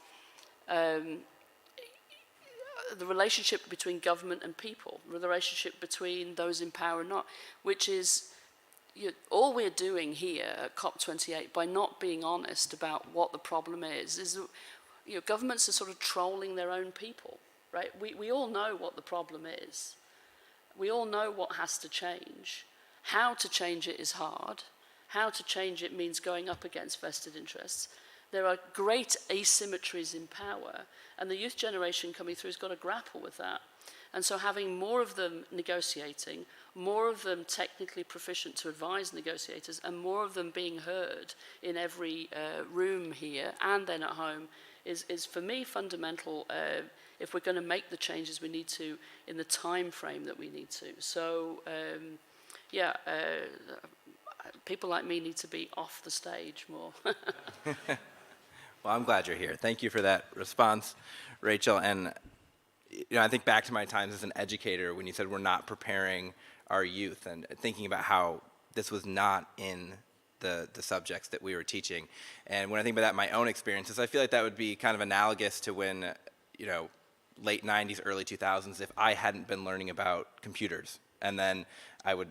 the relationship between government and people, the relationship between those in power and not, which is all we're doing here at COP28 by not being honest about what the problem is governments are sort of trolling their own people, right? We all know what the problem is. We all know what has to change. How to change it is hard. how to change it means going up against vested interests. There are great asymmetries in power, and the youth generation coming through has got to grapple with that. And so having more of them negotiating, more of them technically proficient to advise negotiators, and more of them being heard in every room here and then at home is for me fundamental if we're going to make the changes we need to in the time frame that we need to. So people like me need to be off the stage more. Well, I'm glad you're here. Thank you for that response, Rachel. And I think back to my times as an educator when you said we're not preparing our youth, and thinking about how this was not in the subjects that we were teaching. And when I think about that, my own experiences, I feel like that would be kind of analogous to when, late 90s, early 2000s, if I hadn't been learning about computers. And then I would,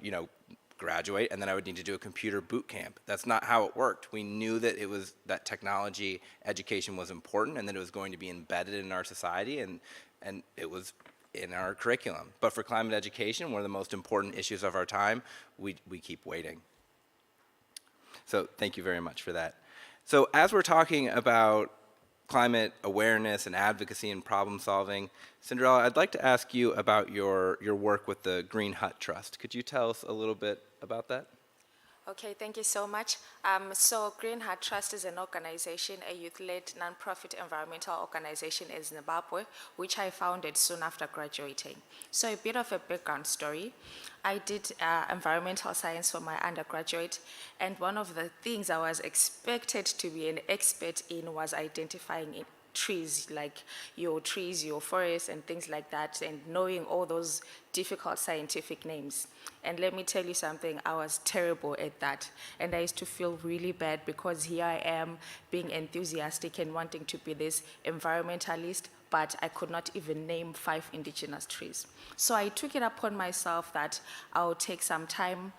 graduate, and then I would need to do a computer boot camp. That's not how it worked. We knew that that technology education was important, and that it was going to be embedded in our society, and it was in our curriculum. But for climate education, one of the most important issues of our time, we keep waiting. So thank you very much for that. So as we're talking about climate awareness and advocacy and problem solving, Cinderella, I'd like to ask you about your work with the Green Hut Trust. Could you tell us a little bit about that? Okay, thank you so much. So Green Hut Trust is an organization, a youth-led non-profit environmental organization in Zimbabwe, which I founded soon after graduating. So a bit of a background story. I did environmental science for my undergraduate, and one of the things I was expected to be an expert in was identifying trees, like your trees, your forests, and things like that, and knowing all those difficult scientific names. And let me tell you something, I was terrible at that. And I used to feel really bad because here I am being enthusiastic and wanting to be this environmentalist, but I could not even name 5 indigenous trees. So I took it upon myself that I'll take some time,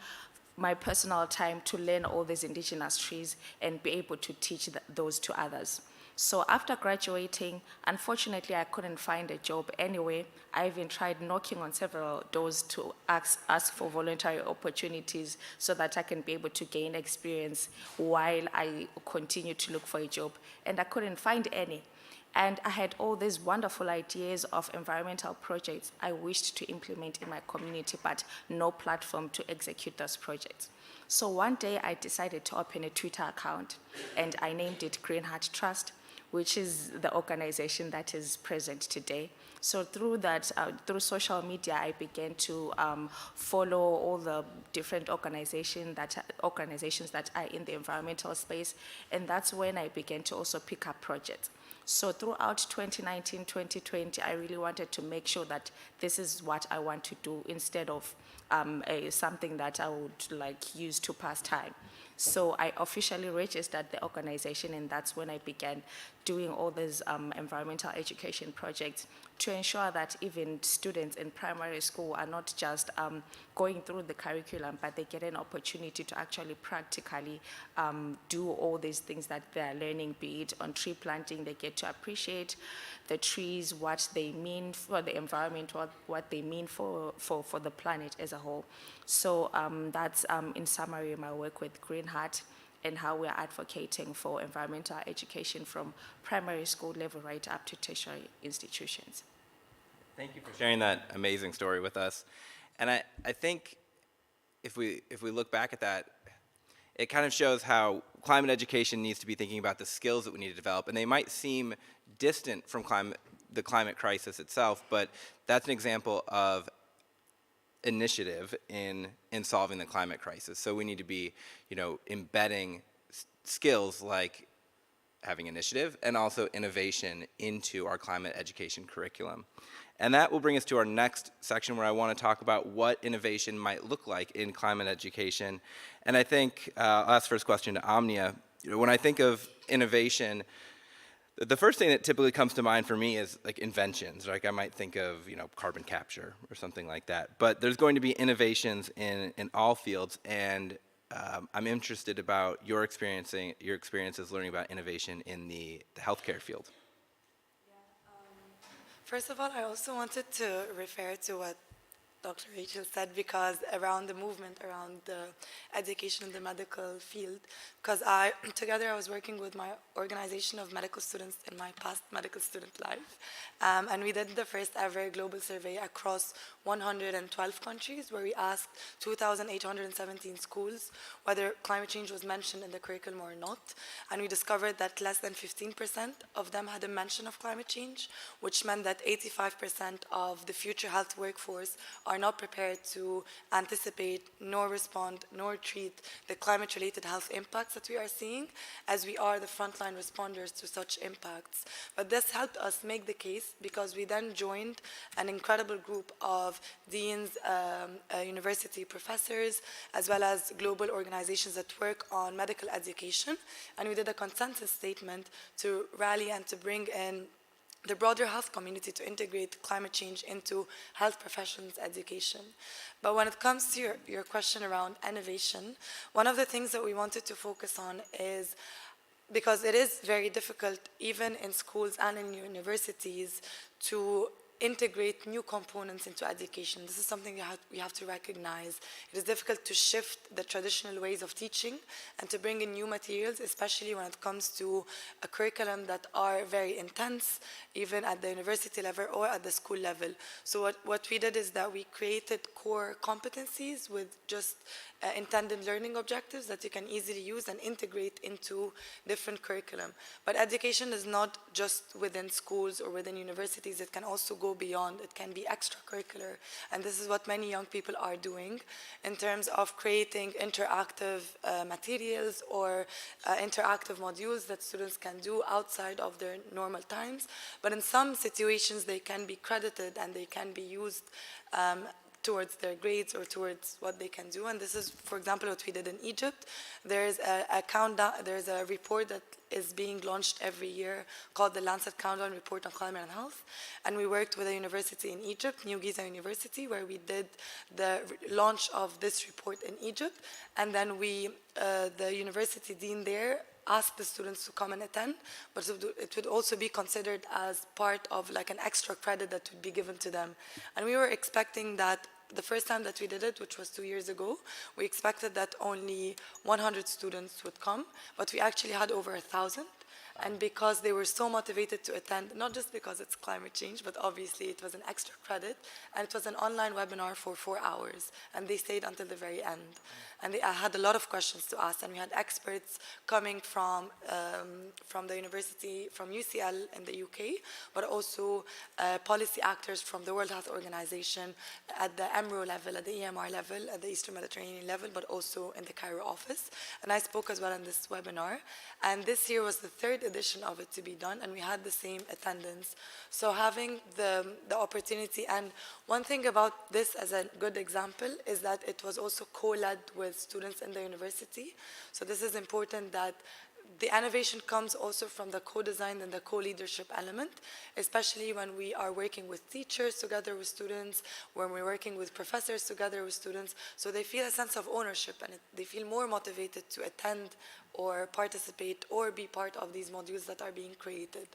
my personal time, to learn all these indigenous trees and be able to teach those to others. So after graduating, unfortunately, I couldn't find a job anyway. I even tried knocking on several doors to ask for voluntary opportunities so that I can be able to gain experience while I continue to look for a job. And I couldn't find any. And I had all these wonderful ideas of environmental projects I wished to implement in my community, but no platform to execute those projects. So one day I decided to open a Twitter account, and I named it Green Hut Trust, which is the organization that is present today. So through that, through social media, I began to follow all the different organizations that are in the environmental space, and that's when I began to also pick up projects. So throughout 2019, 2020, I really wanted to make sure that this is what I want to do instead of something that I would use to pass time. So I officially registered the organization, and that's when I began doing all these environmental education projects to ensure that even students in primary school are not just going through the curriculum, but they get an opportunity to actually practically do all these things that they're learning, be it on tree planting. They get to appreciate the trees, what they mean for the environment, what they mean for the planet as a whole. So that's in summary my work with Green Hut and how we're advocating for environmental education from primary school level right up to tertiary institutions. Thank you for sharing that amazing story with us. And I think if we look back at that, it kind of shows how climate education needs to be thinking about the skills that we need to develop. And they might seem distant from the climate crisis itself, but that's an example of initiative in solving the climate crisis. So we need to be, embedding skills like having initiative and also innovation into our climate education curriculum. And that will bring us to our next section where I want to talk about what innovation might look like in climate education. And I think I'll ask the first question to Omnia. When I think of innovation, the first thing that typically comes to mind for me is like inventions. Like I might think of carbon capture or something like that. But there's going to be innovations in all fields, and I'm interested about your experiences learning about innovation in the healthcare field. First of all, I also wanted to refer to what Dr. Rachel said, because around the movement, around the education in the medical field, because together I was working with my organization of medical students in my past medical student life, and we did the first ever global survey across 112 countries, where we asked 2,817 schools whether climate change was mentioned in the curriculum or not, and we discovered that less than 15% of them had a mention of climate change, which meant that 85% of the future health workforce are not prepared to anticipate, nor respond, nor treat the climate-related health impacts that we are seeing, as we are the frontline responders to such impacts. But this helped us make the case, because we then joined an incredible group of deans, university professors, as well as global organizations that work on medical education, and we did a consensus statement to rally and to bring in the broader health community to integrate climate change into health professions education. But when it comes to your question around innovation, one of the things that we wanted to focus on is, because it is very difficult, even in schools and in universities, to integrate new components into education. This is something we have to recognize. It is difficult to shift the traditional ways of teaching and to bring in new materials, especially when it comes to a curriculum that are very intense, even at the university level or at the school level. So what we did is that we created core competencies with just intended learning objectives that you can easily use and integrate into different curriculum. But education is not just within schools or within universities. It can also go beyond. It can be extracurricular. And this is what many young people are doing in terms of creating interactive materials or interactive modules that students can do outside of their normal times. But in some situations, they can be credited and they can be used towards their grades or towards what they can do. And this is, for example, what we did in Egypt. There's a countdown, there's a report that is being launched every year called the Lancet Countdown Report on Climate and Health. And we worked with a university in Egypt, New Giza University, where we did the launch of this report in Egypt. And then the university dean there ask the students to come and attend, but it would also be considered as part of like an extra credit that would be given to them. And we were expecting that the first time that we did it, which was 2 years ago, we expected that only 100 students would come, but we actually had over 1,000. And because they were so motivated to attend, not just because it's climate change, but obviously it was an extra credit, and it was an online webinar for 4 hours, and they stayed until the very end. And I had a lot of questions to ask, and we had experts coming from the university, from UCL in the UK, but also policy actors from the World Health Organization at the EMRO level, at the EMR level, at the Eastern Mediterranean level, but also in the Cairo office. And I spoke as well in this webinar. And this year was the 3rd edition of it to be done, and we had the same attendance. So having the opportunity, and one thing about this as a good example is that it was also co-led with students in the university. So this is important, that the innovation comes also from the co-design and the co-leadership element, especially when we are working with teachers together with students, when we're working with professors together with students. So they feel a sense of ownership, and they feel more motivated to attend or participate or be part of these modules that are being created.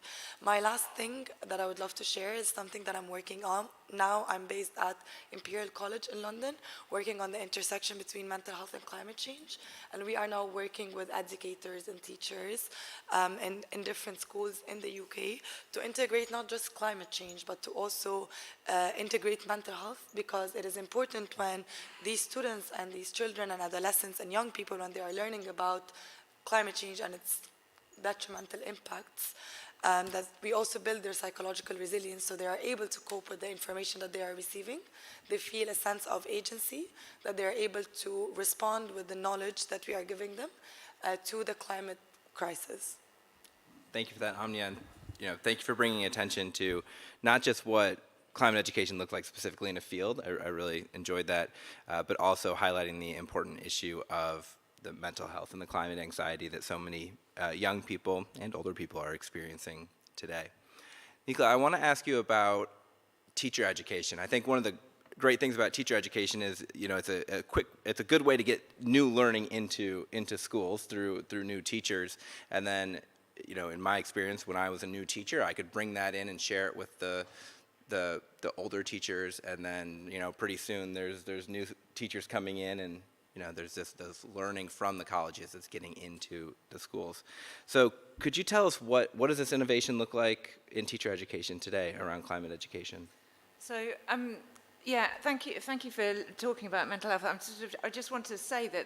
My last thing that I would love to share is something that I'm working on. Now I'm based at Imperial College in London, working on the intersection between mental health and climate change. And we are now working with educators and teachers in different schools in the UK to integrate not just climate change, but to also integrate mental health, because it is important when these students and these children and adolescents and young people, when they are learning about climate change and its detrimental impacts, that we also build their psychological resilience so they are able to cope with the information that they are receiving. They feel a sense of agency, that they are able to respond with the knowledge that we are giving them to the climate crisis. Thank you for that, Omnia, and thank you for bringing attention to not just what climate education looks like specifically in a field. I really enjoyed that, but also highlighting the important issue of the mental health and the climate anxiety that so many young people and older people are experiencing today. Nicola, I want to ask you about teacher education. I think one of the great things about teacher education is, it's a good way to get new learning into schools through new teachers. And then, in my experience, when I was a new teacher, I could bring that in and share it with the the older teachers, and then, you know, pretty soon there's new teachers coming in, and, you know, there's this learning from the colleges that's getting into the schools. So could you tell us what does this innovation look like in teacher education today around climate education? So, yeah, thank you for talking about mental health. I just want to say that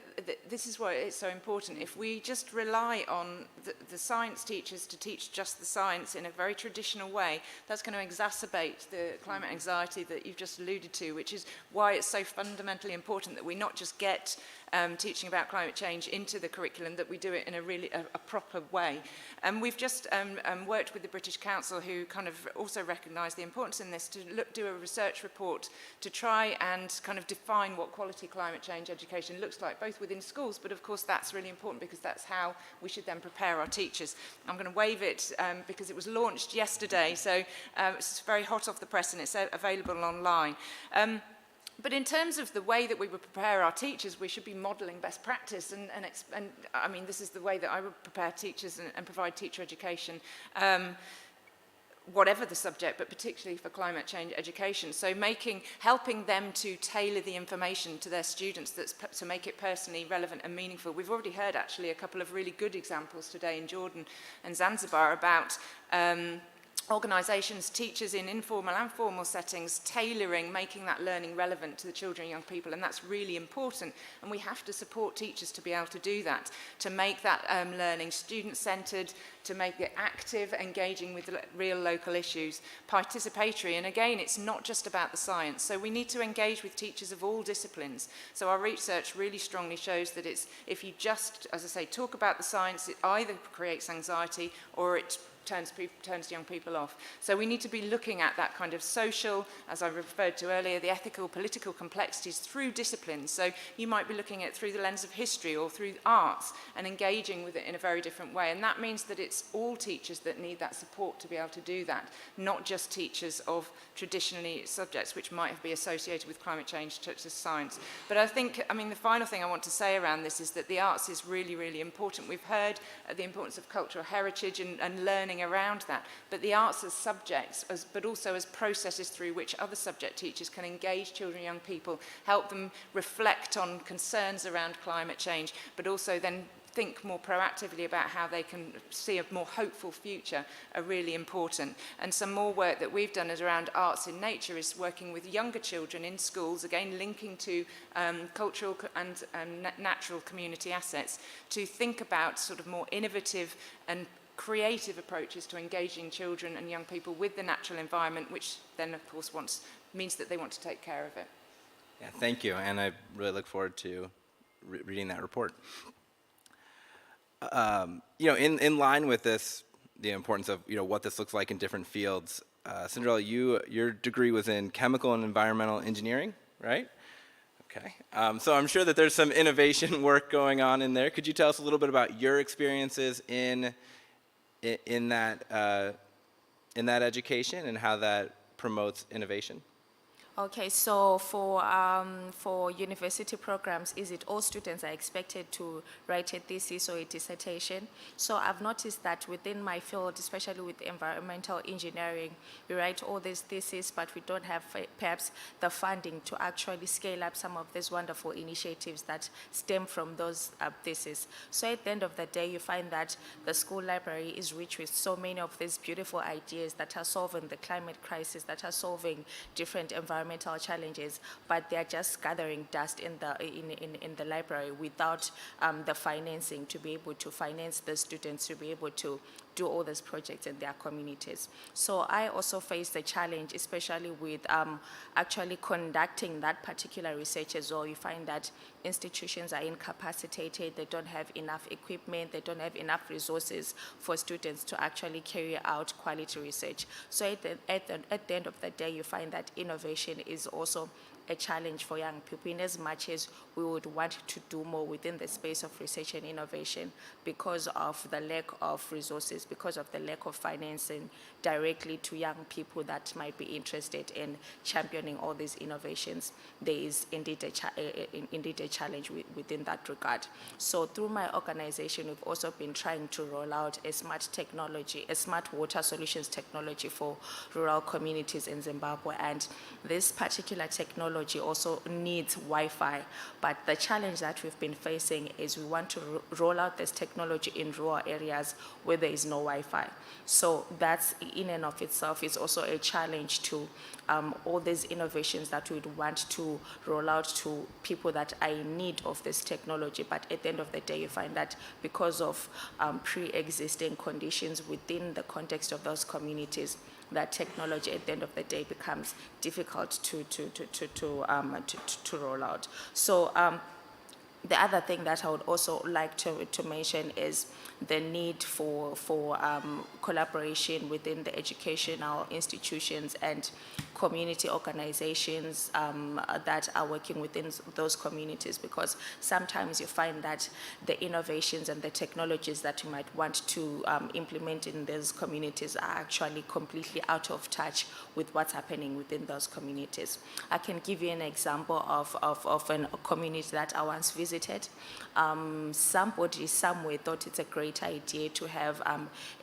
this is why it's so important. If we just rely on the science teachers to teach just the science in a very traditional way, that's going to exacerbate the climate anxiety that you've just alluded to, which is why it's so fundamentally important that we not just get teaching about climate change into the curriculum, that we do it in a really a proper way. We've just worked with the British Council, who kind of also recognise the importance in this, to do a research report to try and kind of define what quality climate change education looks like, both within schools, but of course that's really important because that's how we should then prepare our teachers. I'm going to wave it because it was launched yesterday, so it's very hot off the press and it's available online. But in terms of the way that we would prepare our teachers, we should be modelling best practice, and I mean, this is the way that I would prepare teachers and provide teacher education, whatever the subject, but particularly for climate change education. So helping them to tailor the information to their students to make it personally relevant and meaningful. We've already heard actually a couple of really good examples today in Jordan and Zanzibar about organisations, teachers in informal and formal settings, tailoring, making that learning relevant to the children and young people, and that's really important. And we have to support teachers to be able to do that, to make that learning student-centred, to make it active, engaging with real local issues, participatory, and again, it's not just about the science. So we need to engage with teachers of all disciplines. So our research really strongly shows that if you just, as I say, talk about the science, it either creates anxiety or it turns young people off. So we need to be looking at that kind of social, as I referred to earlier, the ethical, political complexities through disciplines. So you might be looking at it through the lens of history or through arts and engaging with it in a very different way. And that means that it's all teachers that need that support to be able to do that, not just teachers of traditionally subjects which might be associated with climate change, such as science. But I think, I mean, the final thing I want to say around this is that the arts is really, really important. We've heard the importance of cultural heritage and learning around that, but the arts as subjects, but also as processes through which other subject teachers can engage children and young people, help them reflect on concerns around climate change, but also then think more proactively about how they can see a more hopeful future, are really important. And some more work that we've done is around arts in nature, is working with younger children in schools, again linking to cultural and natural community assets, to think about sort of more innovative and creative approaches to engaging children and young people with the natural environment, which then of course means that they want to take care of it. Yeah, thank you, and I really look forward to reading that report. You know, in line with this, the importance of, you know, what this looks like in different fields, Cinderella, your degree was in chemical and environmental engineering, right? Okay, so I'm sure that there's some innovation work going on in there. Could you tell us a little bit about your experiences in that education and how that promotes innovation? Okay, so for university programs, is it all students are expected to write a thesis or a dissertation? So I've noticed that within my field, especially with environmental engineering, we write all these theses, but we don't have perhaps the funding to actually scale up some of these wonderful initiatives that stem from those theses. So at the end of the day, you find that the school library is rich with so many of these beautiful ideas that are solving the climate crisis, that are solving different environmental challenges, but they are just gathering dust in the library without the financing to be able to finance the students to be able to do all these projects in their communities. So I also face the challenge, especially with actually conducting that particular research as well. You find that institutions are incapacitated, they don't have enough equipment, they don't have enough resources for students to actually carry out quality research. So at the end of the day, you find that innovation is also a challenge for young people in as much as we would want to do more within the space of research and innovation because of the lack of resources, because of the lack of financing directly to young people that might be interested in championing all these innovations. There is indeed a challenge within that regard. So through my organization, we've also been trying to roll out a smart technology, a smart water solutions technology for rural communities in Zimbabwe. And this particular technology also needs Wi-Fi. But the challenge that we've been facing is we want to roll out this technology in rural areas where there is no Wi-Fi. So that's in and of itself is also a challenge to all these innovations that we'd want to roll out to people that are in need of this technology. But at the end of the day, you find that because of pre-existing conditions within the context of those communities, that technology at the end of the day becomes difficult to roll out. So the other thing that I would also like to mention is the need for collaboration within the educational institutions and community organizations that are working within those communities, because sometimes you find that the innovations and the technologies that you might want to implement in those communities are actually completely out of touch with what's happening within those communities. I can give you an example of a community that I once visited. Somebody somewhere thought it's a great idea to have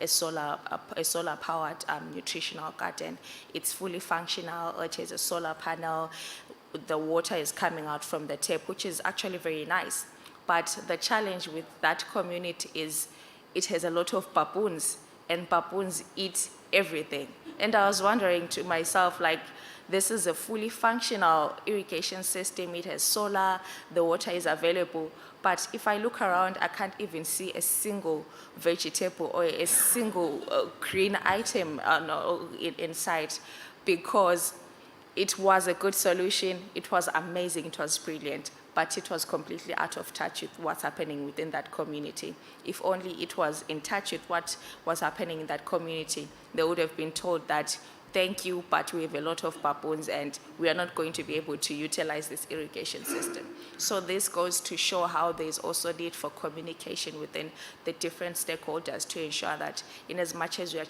a solar-powered nutritional garden. It's fully functional. It has a solar panel. The water is coming out from the tap, which is actually very nice. But the challenge with that community is it has a lot of baboons, and baboons eat everything. And I was wondering to myself, like, this is a fully functional irrigation system. It has solar, the water is available. But if I look around, I can't even see a single vegetable or a single green item inside, because it was a good solution. It was amazing. It was brilliant. But it was completely out of touch with what's happening within that community. If only it was in touch with what was happening in that community, they would have been told that, thank you, but we have a lot of baboons and we are not going to be able to utilize this irrigation system. So this goes to show how there's also need for communication within the different stakeholders to ensure that in as much as we are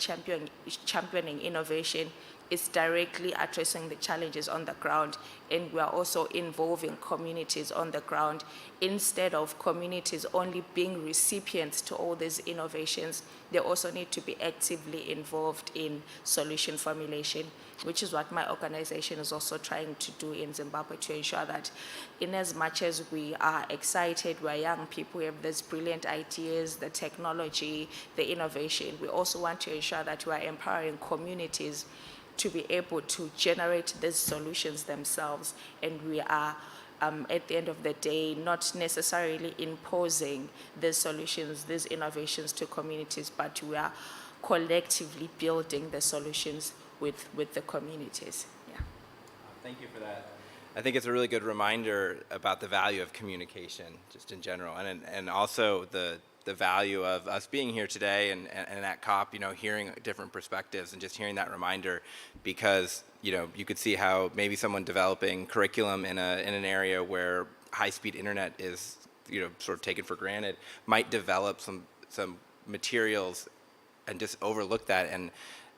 championing innovation, it's directly addressing the challenges on the ground, and we are also involving communities on the ground instead of communities only being recipients to all these innovations. They also need to be actively involved in solution formulation, which is what my organization is also trying to do in Zimbabwe, to ensure that in as much as we are excited, we're young people, we have these brilliant ideas, the technology, the innovation, we also want to ensure that we are empowering communities to be able to generate these solutions themselves, and we are at the end of the day not necessarily imposing these solutions, these innovations to communities, but we are collectively building the solutions with the communities. Yeah. Thank you for that. I think it's a really good reminder about the value of communication just in general, and also the value of us being here today and at COP, you know, hearing different perspectives and just hearing that reminder, because, you know, you could see how maybe someone developing curriculum in an area where high-speed internet is, you know, sort of taken for granted, might develop some materials and just overlook that. And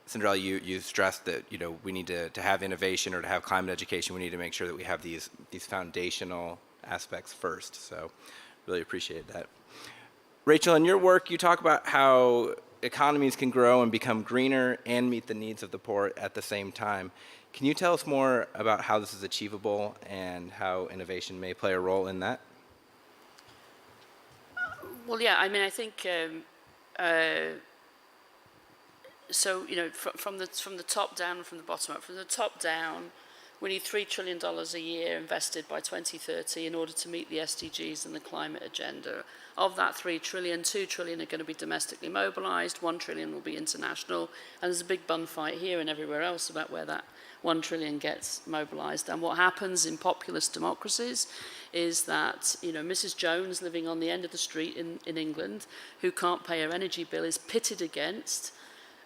Cinderella, you stressed that, you know, we need to have innovation or to have climate education, we need to make sure that we have these foundational aspects first. So really appreciate that. Rachel, in your work, you talk about how economies can grow and become greener and meet the needs of the poor at the same time. Can you tell us more about how this is achievable and how innovation may play a role in that? Well, yeah, I mean, I think, so, you know, from the top down and from the bottom up. From the top down, we need $3 trillion a year invested by 2030 in order to meet the SDGs and the climate agenda. Of that 3 trillion, 2 trillion are going to be domestically mobilized, 1 trillion will be international, and there's a big bun fight here and everywhere else about where that 1 trillion gets mobilized. And what happens in populist democracies is that, you know, Mrs. Jones living on the end of the street in England, who can't pay her energy bill, is pitted against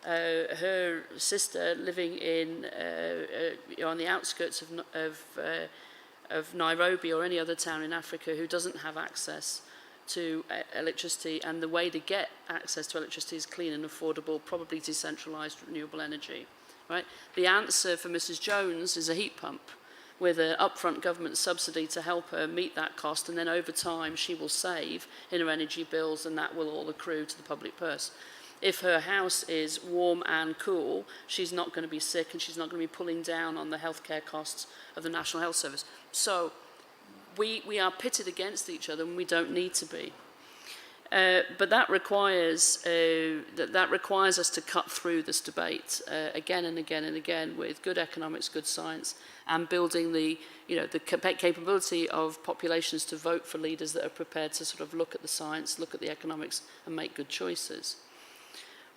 her sister living in on the outskirts of of Nairobi or any other town in Africa who doesn't have access to electricity, and the way to get access to electricity is clean and affordable, probably decentralized renewable energy, right? The answer for Mrs. Jones is a heat pump with an upfront government subsidy to help her meet that cost, and then over time she will save in her energy bills, and that will all accrue to the public purse. If her house is warm and cool, she's not going to be sick, and she's not going to be pulling down on the healthcare costs of the National Health Service. So we are pitted against each other, and we don't need to be. But that requires us to cut through this debate again and again and again with good economics, good science, and building the capability of populations to vote for leaders that are prepared to sort of look at the science, look at the economics, and make good choices.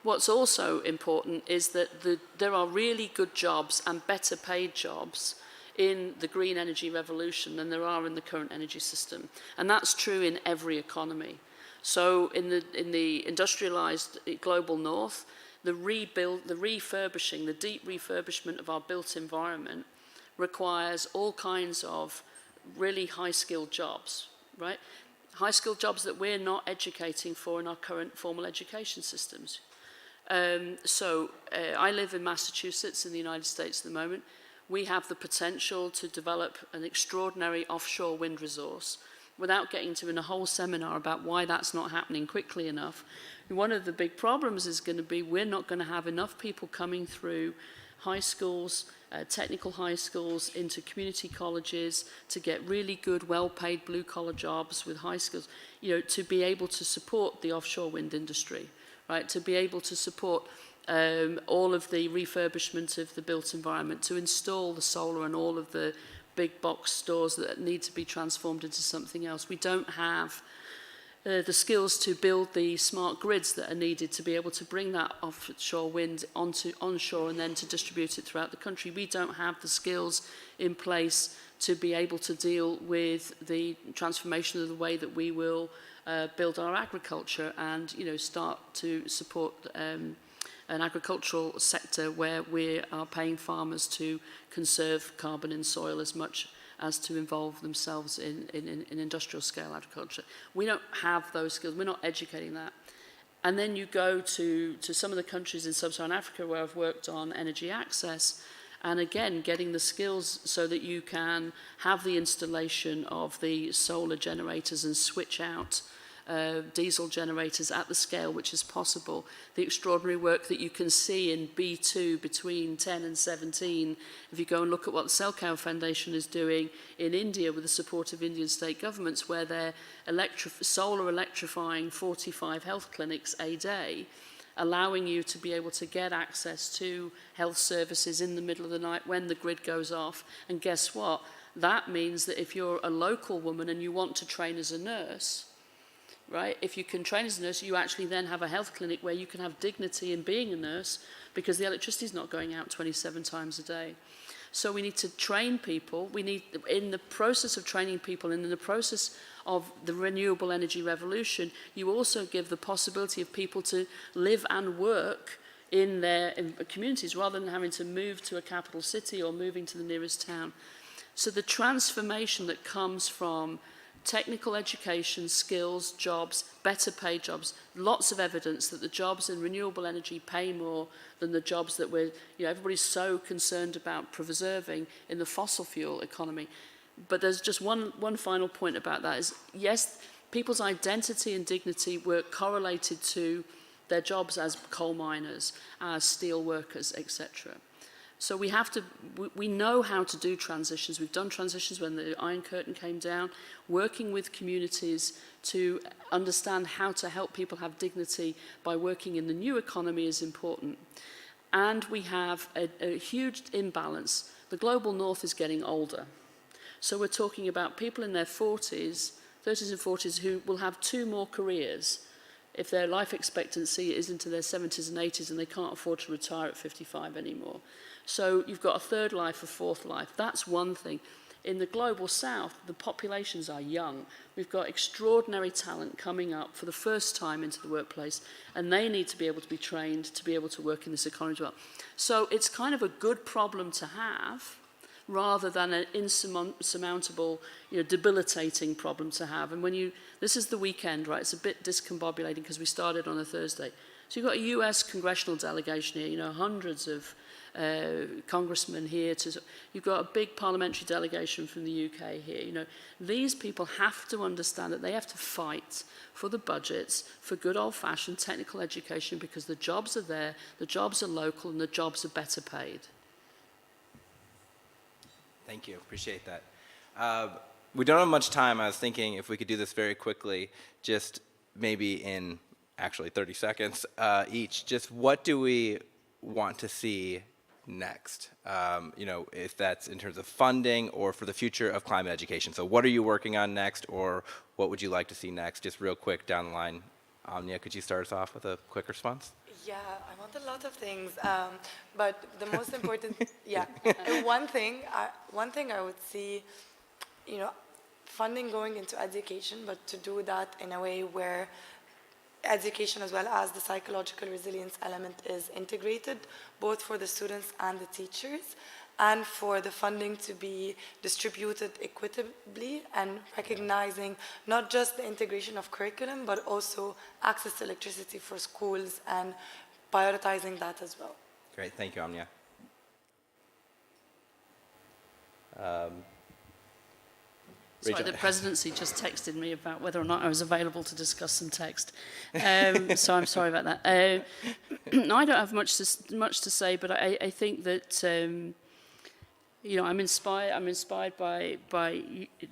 What's also important is that there are really good jobs and better paid jobs in the green energy revolution than there are in the current energy system. And that's true in every economy. So in the industrialized global north, the refurbishing, the deep refurbishment of our built environment requires all kinds of really high-skilled jobs, right? High-skilled jobs that we're not educating for in our current formal education systems. I live in Massachusetts in the United States at the moment. We have the potential to develop an extraordinary offshore wind resource without getting to in a whole seminar about why that's not happening quickly enough. One of the big problems is going to be we're not going to have enough people coming through high schools, technical high schools, into community colleges to get really good, well-paid blue-collar jobs with high skills, to be able to support the offshore wind industry, right? To be able to support all of the refurbishment of the built environment, to install the solar and all of the big box stores that need to be transformed into something else. We don't have the skills to build the smart grids that are needed to be able to bring that offshore wind onto onshore and then to distribute it throughout the country. We don't have the skills in place to be able to deal with the transformation of the way that we will build our agriculture and start to support an agricultural sector where we are paying farmers to conserve carbon in soil as much as to involve themselves in industrial scale agriculture. We don't have those skills. We're not educating that. And then you go to some of the countries in sub-Saharan Africa where I've worked on energy access, and again, getting the skills so that you can have the installation of the solar generators and switch out diesel generators at the scale which is possible. The extraordinary work that you can see in B2 between 10 and 17, if you go and look at what the Selcow Foundation is doing in India with the support of Indian state governments, where they're solar electrifying 45 health clinics a day, allowing you to be able to get access to health services in the middle of the night when the grid goes off. And guess what? That means that if you're a local woman and you want to train as a nurse, right? If you can train as a nurse, you actually then have a health clinic where you can have dignity in being a nurse because the electricity is not going out 27 times a day. So we need to train people. We need, in the process of training people and in the process of the renewable energy revolution, you also give the possibility of people to live and work in their communities rather than having to move to a capital city or moving to the nearest town. So the transformation that comes from technical education, skills, jobs, better paid jobs, lots of evidence that the jobs in renewable energy pay more than the jobs that everybody's so concerned about preserving in the fossil fuel economy. But there's just one final point about that is, yes, people's identity and dignity were correlated to their jobs as coal miners, as steel workers, etc. So we know how to do transitions. We've done transitions when the Iron Curtain came down, working with communities to understand how to help people have dignity by working in the new economy is important. And we have a huge imbalance. The global north is getting older. So we're talking about people in their 40s, 30s and 40s who will have 2 more careers if their life expectancy is into their 70s and 80s and they can't afford to retire at 55 anymore. So you've got a third life, a fourth life. That's one thing. In the global south, the populations are young. We've got extraordinary talent coming up for the first time into the workplace, and they need to be able to be trained to be able to work in this economy as well. So it's kind of a good problem to have rather than an insurmountable, debilitating problem to have. And this is the weekend, right? It's a bit discombobulating because we started on a Thursday. So you've got a US congressional delegation here, hundreds of congressmen here. You've got a big parliamentary delegation from the UK here. These people have to understand that they have to fight for the budgets, for good old-fashioned technical education, because the jobs are there, the jobs are local, and the jobs are better paid. Thank you. Appreciate that. We don't have much time. I was thinking if we could do this very quickly, just maybe in actually 30 seconds each. Just what do we want to see next? If that's in terms of funding or for the future of climate education. So what are you working on next, or what would you like to see next? Just real quick down the line. Omnia, could you start us off with a quick response? Yeah, I want a lot of things, but the most important, one thing I would see, funding going into education, but to do that in a way where education as well as the psychological resilience element is integrated, both for the students and the teachers, and for the funding to be distributed equitably and recognizing not just the integration of curriculum, but also access to electricity for schools and prioritizing that as well. Great, thank you, Omnia. Sorry, the presidency just texted me about whether or not I was available to discuss some text. So I'm sorry about that. I don't have much to say, but I think that I'm inspired by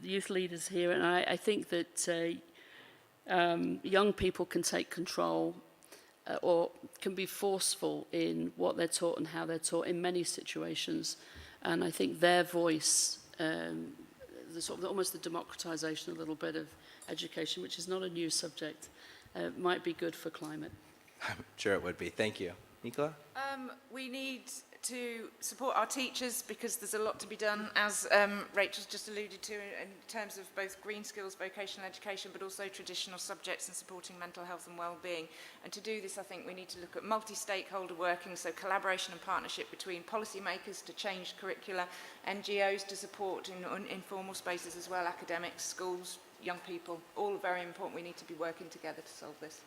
youth leaders here, and I think that young people can take control or can be forceful in what they're taught and how they're taught in many situations, and I think their voice. Almost the democratization a little bit of education, which is not a new subject, might be good for climate. I'm sure it would be. Thank you. Nicola? We need to support our teachers because there's a lot to be done, as Rachel's just alluded to, in terms of both green skills, vocational education, but also traditional subjects and supporting mental health and well-being. And to do this, I think we need to look at multi-stakeholder working, so collaboration and partnership between policymakers to change curricula, NGOs to support in informal spaces as well, academics, schools, young people, all very important. We need to be working together to solve this.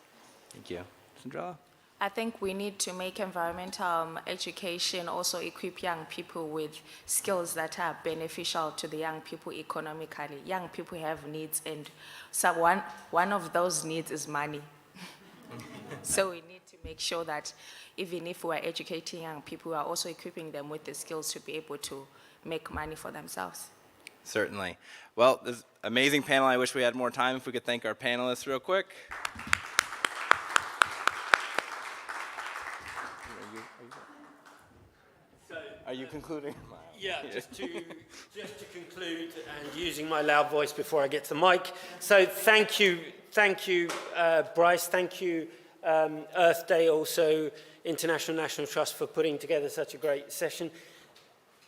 Thank you. Sandra? I think we need to make environmental education also equip young people with skills that are beneficial to the young people economically. Young people have needs, and so one of those needs is money. So we need to make sure that even if we're educating young people, we are also equipping them with the skills to be able to make money for themselves. Certainly. Well, this amazing panel. I wish we had more time. If we could thank our panelists real quick. Are you concluding? Yeah, just to conclude, and using my loud voice before I get to the mic. So thank you, Bryce. Thank you, Earth Day, also International National Trust, for putting together such a great session.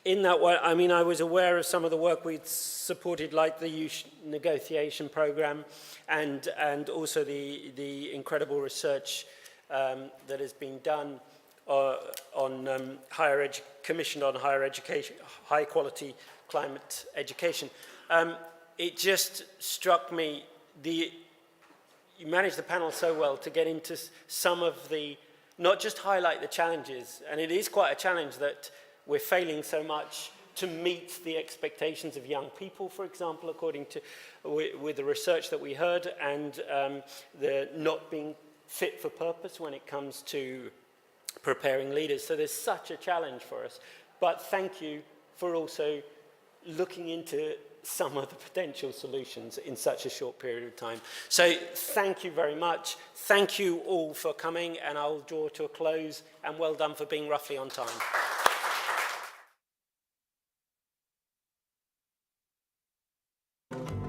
In that way, I mean, I was aware of some of the work we'd supported, like the youth negotiation program, and also the incredible research that has been done on commissioned on higher education, high quality climate education. It just struck me, you managed the panel so well to get into some of the, not just highlight the challenges, and it is quite a challenge that we're failing so much to meet the expectations of young people, for example, according to, with the research that we heard, and the not being fit for purpose when it comes to preparing leaders. So there's such a challenge for us. But thank you for also looking into some of the potential solutions in such a short period of time. So thank you very much. Thank you all for coming, and I'll draw to a close, and well done for being roughly on time.